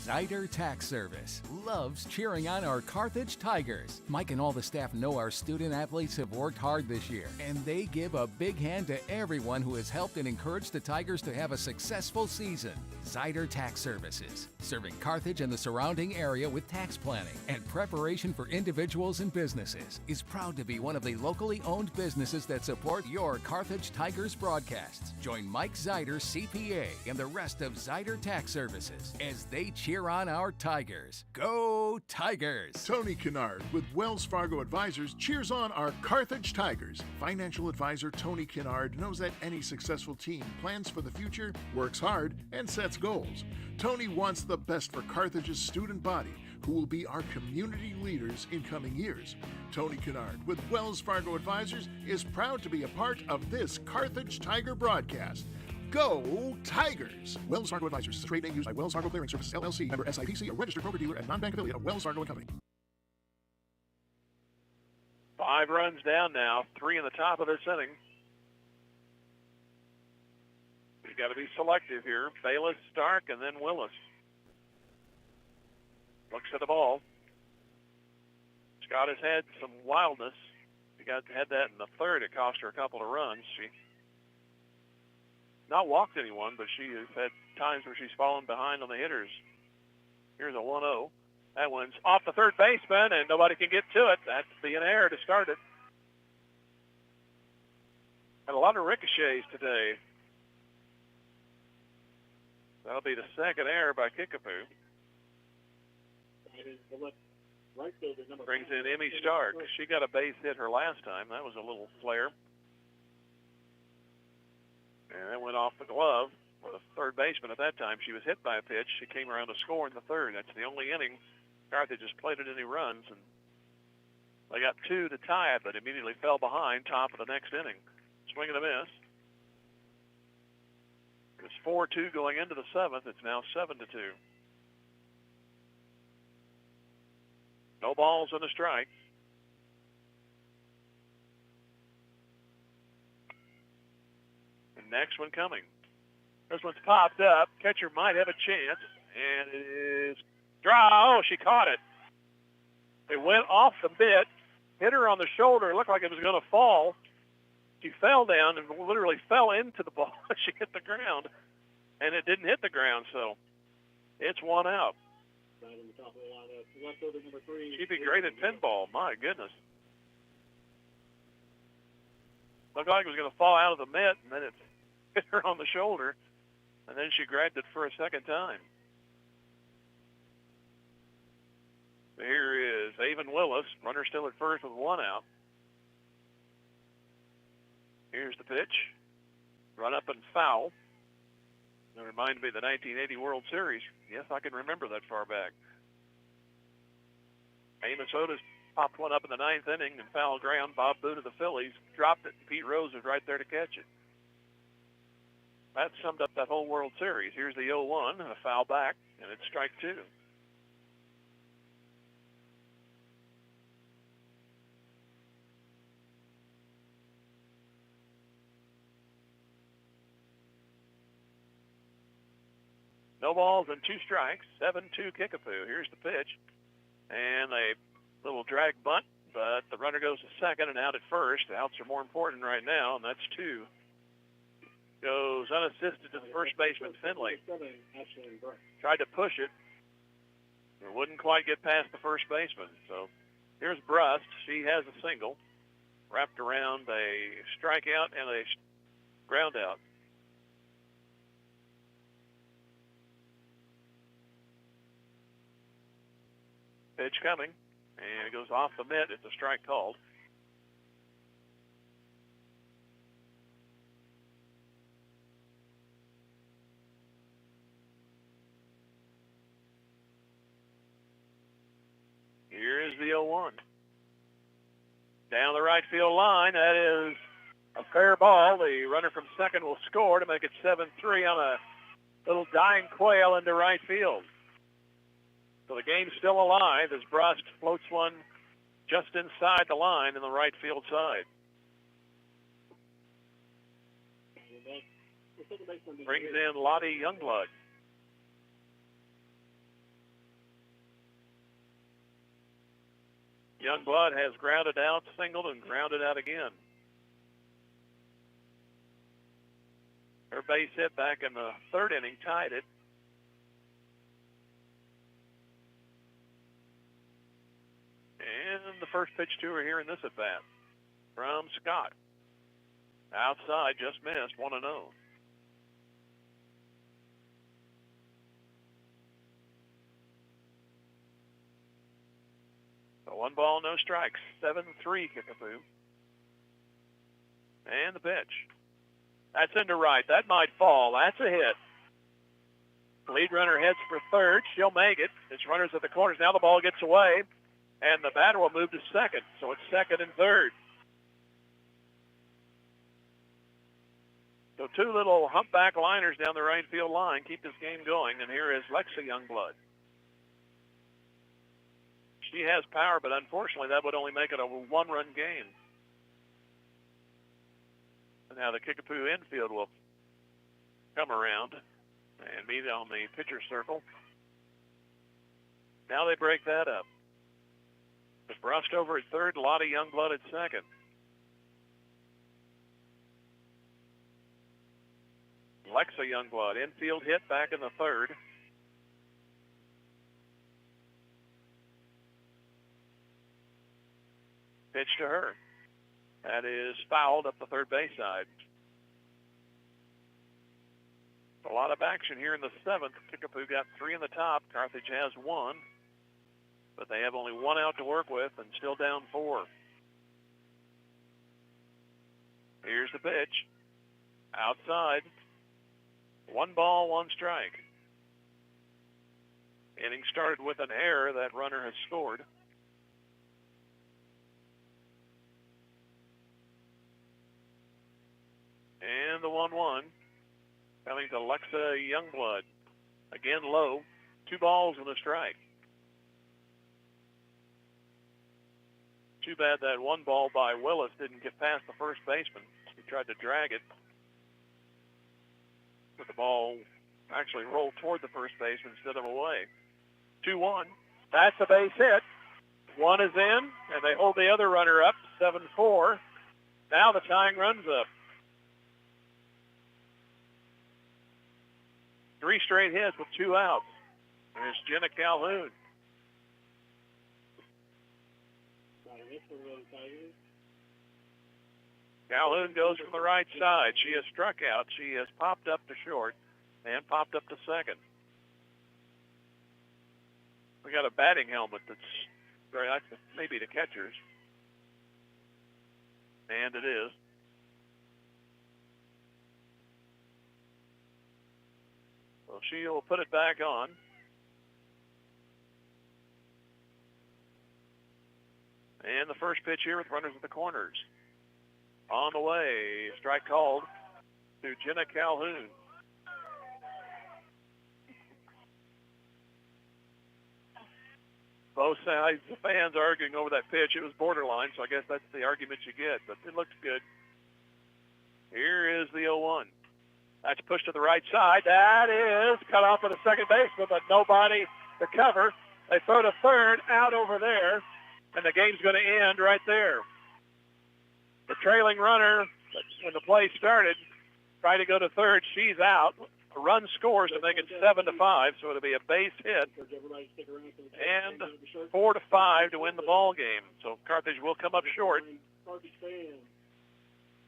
Zyder Tax Service loves cheering on our Carthage Tigers. Mike and all the staff know our student athletes have worked hard this year, and they give a big hand to everyone who has helped and encouraged the Tigers to have a successful season. Zyder Tax Services, serving Carthage and the surrounding area with tax planning and preparation for individuals and businesses, is proud to be one of the locally owned businesses that support your Carthage Tigers broadcasts. Join Mike Zyder, CPA, and the rest of Zyder Tax Services as they cheer on our Tigers. Go Tigers! Tony Kennard with Wells Fargo Advisors cheers on our Carthage Tigers. Financial advisor Tony Kennard knows that any successful team plans for the future, works hard, and sets goals. Tony wants the best for Carthage's student body, who will be our community leaders in coming years. Tony Kennard with Wells Fargo Advisors is proud to be a part of this Carthage Tiger broadcast. Go Tigers! Wells Fargo Advisors is a trade name used by Wells Fargo Clearing Services, LLC, member SIPC, a registered broker-dealer and non-bank affiliate of Wells Fargo & Company. 5 runs down now, 3 in the top of this inning. You've got to be selective here. Bayless, Stark, and then Willis. Looks at the ball. Scott has had some wildness. She had that in the third. It cost her a couple of runs. She not walked anyone, but she has had times where she's fallen behind on the hitters. Here's a 1-0. That one's off the third baseman, and nobody can get to it. That's be an error to start it. Had a lot of ricochets today. That'll be the second error by Kickapoo. Brings in Emmy Stark. She got a base hit her last time. That was a little flare. And that went off the glove for the third baseman. At that time, she was hit by a pitch. She came around to score in the third. That's the only inning Carthage has played at any runs. And they got 2 to tie it, but immediately fell behind top of the next inning. Swing and a miss. It's 4-2 going into the 7th. It's now 7-2. No balls and a strike. Next one coming. This one's popped up. Catcher might have a chance, and it is dry. Oh, she caught it. It went off the mitt, hit her on the shoulder. It looked like it was going to fall. She fell down and literally fell into the ball. She hit the ground, and it didn't hit the ground, so It's one out. Right in the top of the lineup. Left fielder number 3. She'd be great at pinball. My goodness. Looked like it was going to fall out of the mitt, and then it hit her on the shoulder, and then she grabbed it for a second time. Here is Avon Willis, runner still at first with one out. Here's the pitch. Run up and foul. That reminded me of the 1980 World Series. Yes, I can remember that far back. Amos Otis popped one up in the 9th inning and foul ground. Bob Boone of the Phillies dropped it, and Pete Rose was right there to catch it. That summed up that whole World Series. Here's the 0-1, a foul back, and it's strike 2. No balls and 2 strikes, 7-2 Kickapoo. Here's the pitch. And a little drag bunt, but the runner goes to second and out at first. The outs are more important right now, and that's 2. Goes unassisted to the first baseman, Finley. Tried to push it, but wouldn't quite get past the first baseman. So here's Brust. She has a single wrapped around a strikeout and a ground out. Pitch coming, and it goes off the mitt. It's a strike called. Here is the 0-1. Down the right field line, that is a fair ball. The runner from second will score to make it 7-3 on a little dying quail into right field. So the game's still alive as Brust floats one just inside the line in the right field side. Brings in Lottie Youngblood. Youngblood has grounded out, singled, and grounded out again. Her base hit back in the 3rd inning tied it. And the first pitch to her here in this at-bat from Scott. Outside, just missed, 1-0. So 1 ball, no strikes, 7-3 Kickapoo. And the pitch. That's into right. That might fall. That's a hit. Lead runner heads for third. She'll make it. It's runners at the corners. Now the ball gets away. And the batter will move to second, so it's second and third. So 2 little humpback liners down the right field line keep this game going, and here is Lexi Youngblood. She has power, but unfortunately that would only make it a 1-run game. And now the Kickapoo infield will come around and meet on the pitcher's circle. Now they break that up. Brust over at third, Lottie Youngblood at second. Lexa Youngblood, infield hit back in the 3rd. Pitch to her. That is fouled up the third base side. A lot of action here in the 7th. Kickapoo got 3 in the top. Carthage has 1. But they have only 1 out to work with and still down 4. Here's the pitch. Outside. 1 ball, 1 strike. Inning started with an error. That runner has scored. And the 1-1 coming to Lexa Youngblood. Again low. 2 balls and a strike. Too bad that 1 ball by Willis didn't get past the first baseman. He tried to drag it. But the ball actually rolled toward the first baseman instead of away. 2-1. That's a base hit. 1 is in, and they hold the other runner up, 7-4. Now the tying run's up. 3 straight hits with 2 outs. There's Jenna Calhoun. Calhoun goes from the right side. She has struck out. She has popped up to short and popped up to second. We got a batting helmet that's maybe the catcher's. And it is. So she'll put it back on. And the first pitch here with runners at the corners. On the way, strike called to Jenna Calhoun. Both sides, the fans arguing over that pitch. It was borderline, so I guess that's the argument you get, but it looks good. Here is the 0-1. That's pushed to the right side. That is cut off by the second baseman, but nobody to cover. They throw to third, out over there, and the game's going to end right there. The trailing runner, when the play started, tried to go to third. She's out. A run scores to make it 7-5, so it'll be a base hit and 4-5 to win the ball game. So Carthage will come up short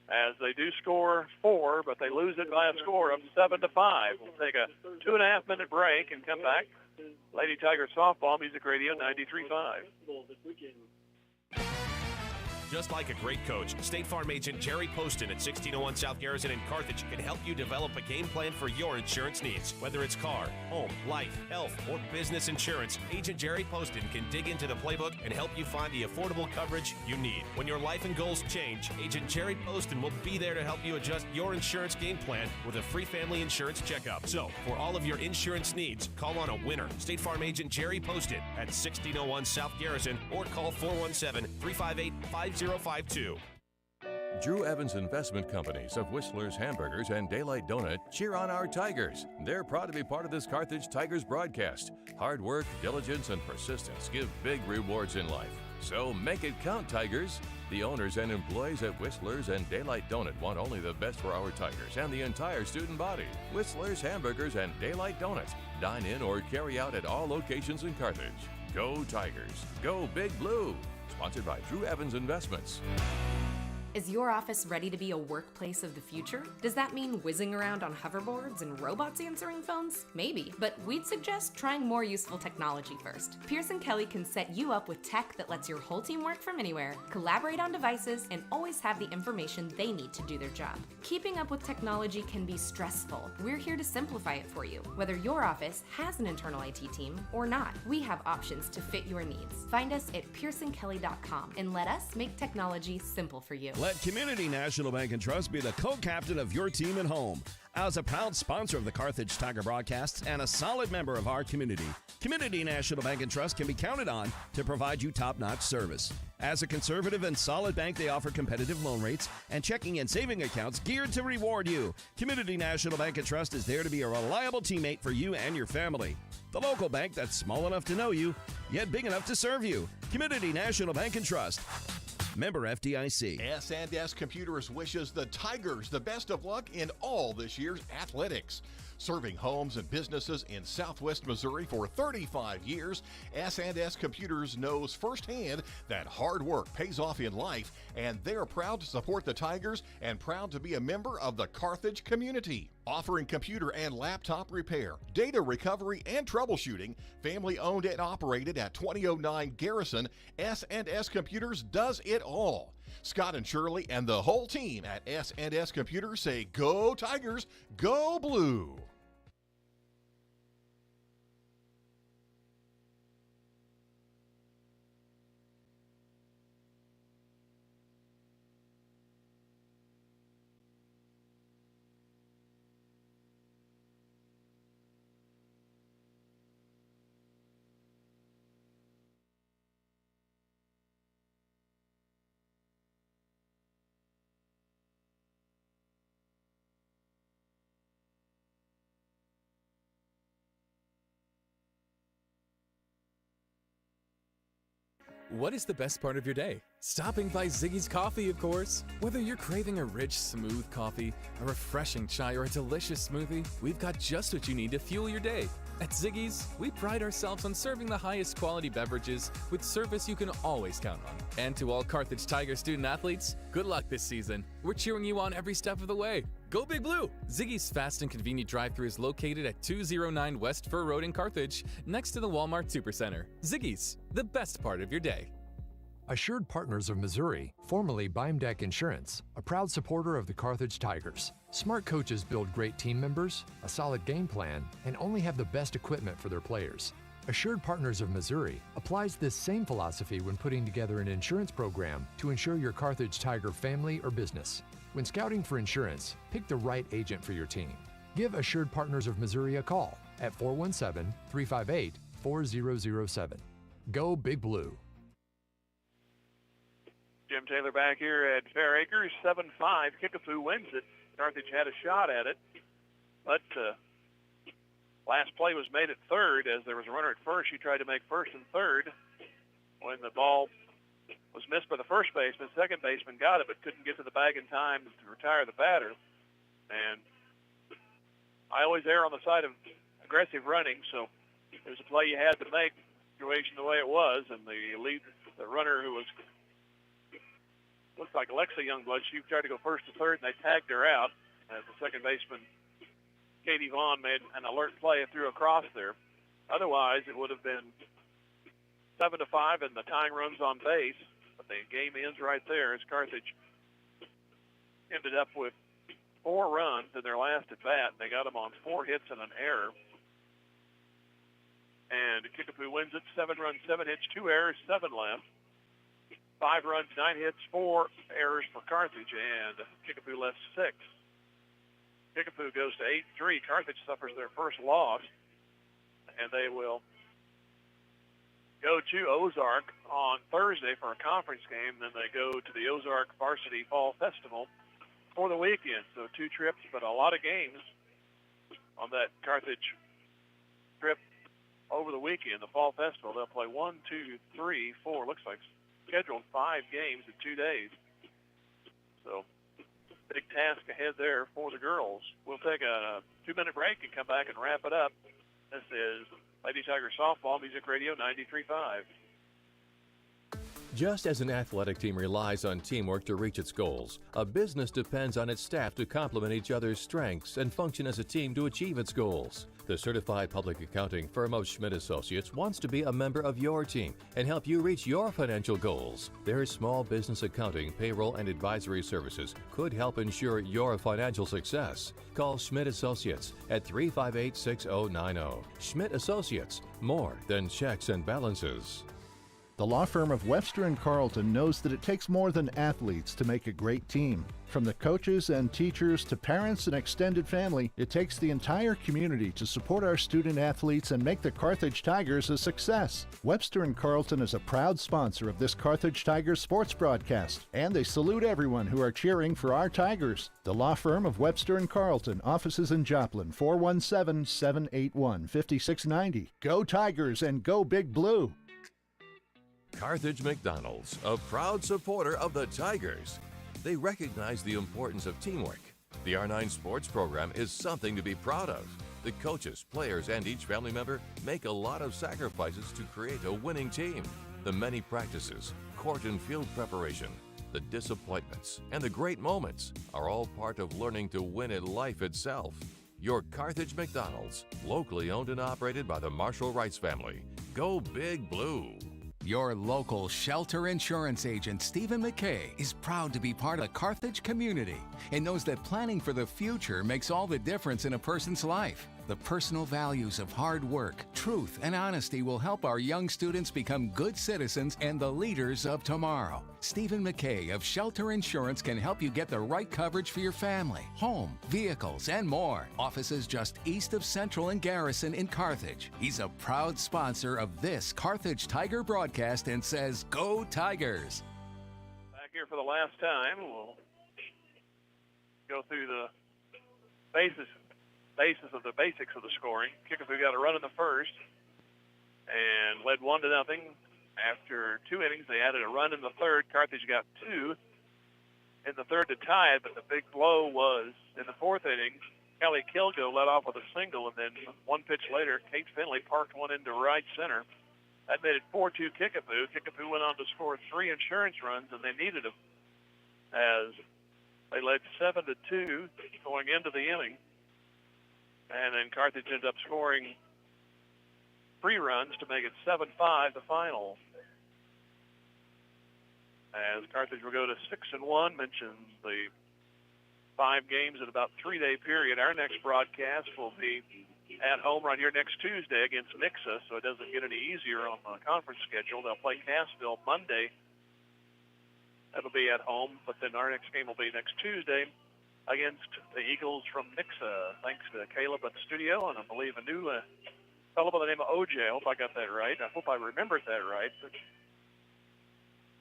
as they do score 4, but they lose it by a score of 7-5. We'll take a 2.5-minute break and come back. Lady Tiger Softball, Music Radio 93.5. Just like a great coach, State Farm agent Jerry Poston at 1601 South Garrison in Carthage can help you develop a game plan for your insurance needs. Whether it's car, home, life, health, or business insurance, Agent Jerry Poston can dig into the playbook and help you find the affordable coverage you need. When your life and goals change, Agent Jerry Poston will be there to help you adjust your insurance game plan with a free family insurance checkup. So, for all of your insurance needs, call on a winner. State Farm agent Jerry Poston at 1601 South Garrison or call 417-358-5052. Drew Evans Investment Companies of Whistler's Hamburgers and Daylight Donut cheer on our Tigers. They're proud to be part of this Carthage Tigers broadcast. Hard work, diligence, and persistence give big rewards in life. So make it count, Tigers. The owners and employees at Whistler's and Daylight Donut want only the best for our Tigers and the entire student body. Whistler's Hamburgers and Daylight Donut. Dine in or carry out at all locations in Carthage. Go Tigers. Go Big Blue. Sponsored by Drew Evans Investments. Is your office ready to be a workplace of the future? Does that mean whizzing around on hoverboards and robots answering phones? Maybe, but we'd suggest trying more useful technology first. Pearson Kelly can set you up with tech that lets your whole team work from anywhere, collaborate on devices, and always have the information they need to do their job. Keeping up with technology can be stressful. We're here to simplify it for you. Whether your office has an internal IT team or not, we have options to fit your needs. Find us at pearsonkelly.com and let us make technology simple for you. Let Community National Bank and Trust be the co-captain of your team at home. As a proud sponsor of the Carthage Tiger broadcasts and a solid member of our community, Community National Bank and Trust can be counted on to provide you top-notch service. As a conservative and solid bank, they offer competitive loan rates and checking and saving accounts geared to reward you. Community National Bank and Trust is there to be a reliable teammate for you and your family. The local bank that's small enough to know you, yet big enough to serve you. Community National Bank and Trust. Member FDIC. S&S Computers wishes the Tigers the best of luck in all this year's athletics. Serving homes and businesses in Southwest Missouri for 35 years, S&S Computers knows firsthand that hard work pays off in life, and they're proud to support the Tigers and proud to be a member of the Carthage community. Offering computer and laptop repair, data recovery, and troubleshooting, family owned and operated at 2009 Garrison, S&S Computers does it all. Scott and Shirley and the whole team at S&S Computers say, go Tigers, go Blue. What is the best part of your day? Stopping by Ziggy's Coffee, of course. Whether you're craving a rich, smooth coffee, a refreshing chai, or a delicious smoothie, we've got just what you need to fuel your day. At Ziggy's, we pride ourselves on serving the highest quality beverages with service you can always count on. And to all Carthage Tiger student athletes, good luck this season. We're cheering you on every step of the way. Go Big Blue! Ziggy's fast and convenient drive-thru is located at 209 West Fur Road in Carthage, next to the Walmart Supercenter. Ziggy's, the best part of your day. Assured Partners of Missouri, formerly Beimdeck Insurance, a proud supporter of the Carthage Tigers. Smart coaches build great team members, a solid game plan, and only have the best equipment for their players. Assured Partners of Missouri applies this same philosophy when putting together an insurance program to insure your Carthage Tiger family or business. When scouting for insurance, pick the right agent for your team. Give Assured Partners of Missouri a call at 417-358-4007. Go Big Blue. Jim Taylor back here at Fair Acres, 7-5. Kickapoo wins it. Carthage had a shot at it, but last play was made at third as there was a runner at first. She tried to make first and third when the ball was missed by the first baseman. Second baseman got it but couldn't get to the bag in time to retire the batter. And I always err on the side of aggressive running, so it was a play you had to make, situation the way it was, and the runner who was looks like Alexa Youngblood. She tried to go first to third, and they tagged her out as the second baseman, Katie Vaughn, made an alert play and threw across there. Otherwise, it would have been 7-5, and the tying runs on base. But the game ends right there as Carthage ended up with 4 runs in their last at bat. They got them on 4 hits and an error. And Kickapoo wins it, 7 runs, 7 hits, 2 errors, 7 left. 5 runs, 9 hits, 4 errors for Carthage, and Kickapoo left 6. Kickapoo goes to 8-3. Carthage suffers their first loss, and they will go to Ozark on Thursday for a conference game. Then they go to the Ozark Varsity Fall Festival for the weekend. So 2 trips, but a lot of games on that Carthage trip over the weekend. The Fall Festival, they'll play 1, 2, 3, 4, looks like scheduled 5 games in 2 days. So big task ahead there for the girls. We'll take a 2-minute break and come back and wrap it up. This is Lady Tiger Softball, Music Radio 93.5. Just as an athletic team relies on teamwork to reach its goals, a business depends on its staff to complement each other's strengths and function as a team to achieve its goals. The certified public accounting firm of Schmidt Associates wants to be a member of your team and help you reach your financial goals. Their small business accounting, payroll, and advisory services could help ensure your financial success. Call Schmidt Associates at 358-6090. Schmidt Associates, more than checks and balances. The law firm of Webster & Carlton knows that it takes more than athletes to make a great team. From the coaches and teachers to parents and extended family, it takes the entire community to support our student athletes and make the Carthage Tigers a success. Webster & Carlton is a proud sponsor of this Carthage Tigers sports broadcast, and they salute everyone who are cheering for our Tigers. The law firm of Webster & Carlton, offices in Joplin, 417-781-5690. Go Tigers and go Big Blue! Carthage McDonald's, a proud supporter of the Tigers. They recognize the importance of teamwork. The R9 sports program is something to be proud of. The coaches, players, and each family member make a lot of sacrifices to create a winning team. The many practices, court and field preparation, the disappointments, and the great moments are all part of learning to win at life itself. Your Carthage McDonald's, locally owned and operated by the Marshall Rice family. Go Big Blue! Your local shelter insurance agent, Stephen McKay, is proud to be part of the Carthage community and knows that planning for the future makes all the difference in a person's life. The personal values of hard work, truth, and honesty will help our young students become good citizens and the leaders of tomorrow. Stephen McKay of Shelter Insurance can help you get the right coverage for your family, home, vehicles, and more. Offices just east of Central and Garrison in Carthage. He's a proud sponsor of this Carthage Tiger broadcast and says, Go Tigers! Back here for the last time, we'll go through the basics of the scoring. Kickapoo got a run in the first and led 1-0. After 2 innings, they added a run in the third. Carthage got 2 in the third to tie it, but the big blow was in the 4th inning Kelly Kilgo led off with a single, and then one pitch later, Kate Finley parked one into right center. That made it 4-2 Kickapoo. Kickapoo went on to score 3 insurance runs, and they needed them as they led 7-2 going into the inning. And then Carthage ended up scoring 3 runs to make it 7-5 the final. As Carthage will go to 6-1, mentioned the 5 games in about 3-day period. Our next broadcast will be at home right here next Tuesday against Nixa, so it doesn't get any easier on the conference schedule. They'll play Cassville Monday. That'll be at home, but then our next game will be next Tuesday against the Eagles from Nixa. Thanks to Caleb at the studio, and I believe a new fellow by the name of OJ. I hope I got that right. I hope I remembered that right. But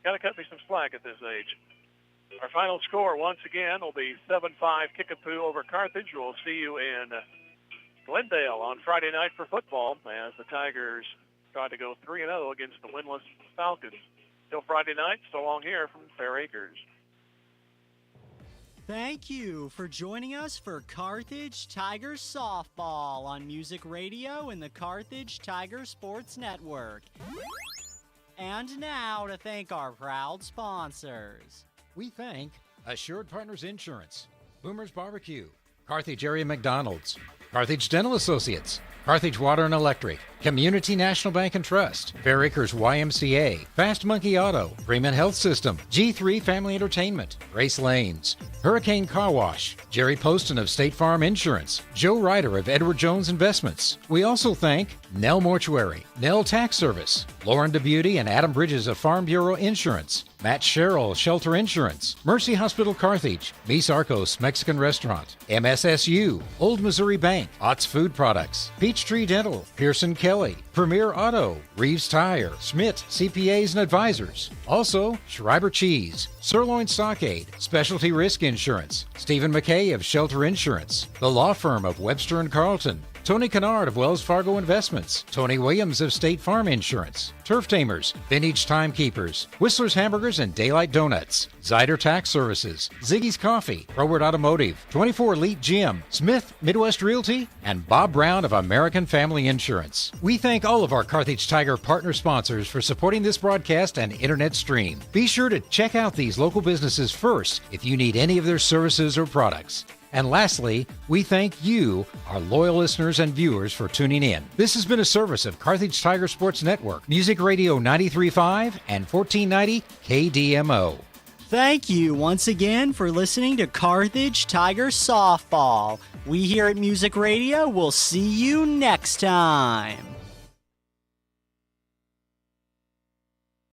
got to cut me some slack at this age. Our final score, once again, will be 7-5 Kickapoo over Carthage. We'll see you in Glendale on Friday night for football as the Tigers try to go 3-0 against the winless Falcons. Till Friday night, so long here from Fair Acres. Thank you for joining us for Carthage Tigers Softball on Music Radio and the Carthage Tiger Sports Network. And now to thank our proud sponsors. We thank Assured Partners Insurance, Boomer's Barbecue, Carthage Area McDonald's, Carthage Dental Associates, Carthage Water and Electric, Community National Bank and Trust, Fair Acres YMCA, Fast Monkey Auto, Freeman Health System, G3 Family Entertainment, Grace Lanes, Hurricane Car Wash, Jerry Poston of State Farm Insurance, Joe Ryder of Edward Jones Investments. We also thank Nell Mortuary, Nell Tax Service, Lauren DeBeauty and Adam Bridges of Farm Bureau Insurance, Matt Sherrill, Shelter Insurance, Mercy Hospital Carthage, Mis Arcos Mexican Restaurant, MSSU, Old Missouri Bank, Ott's Food Products, Peachtree Dental, Pearson Kelly, Premier Auto, Reeves Tire, Schmidt CPAs and Advisors. Also, Schreiber Cheese, Sirloin Stockade, Specialty Risk Insurance, Stephen McKay of Shelter Insurance, the law firm of Webster and Carlton, Tony Kennard of Wells Fargo Investments, Tony Williams of State Farm Insurance, Turf Tamers, Vintage Timekeepers, Whistler's Hamburgers and Daylight Donuts, Zyder Tax Services, Ziggy's Coffee, Forward Automotive, 24 Elite Gym, Smith Midwest Realty, and Bob Brown of American Family Insurance. We thank all of our Carthage Tiger partner sponsors for supporting this broadcast and internet stream. Be sure to check out these local businesses first if you need any of their services or products. And lastly, we thank you, our loyal listeners and viewers, for tuning in. This has been a service of Carthage Tiger Sports Network, Music Radio 93.5 and 1490 KDMO. Thank you once again for listening to Carthage Tiger Softball. We here at Music Radio will see you next time.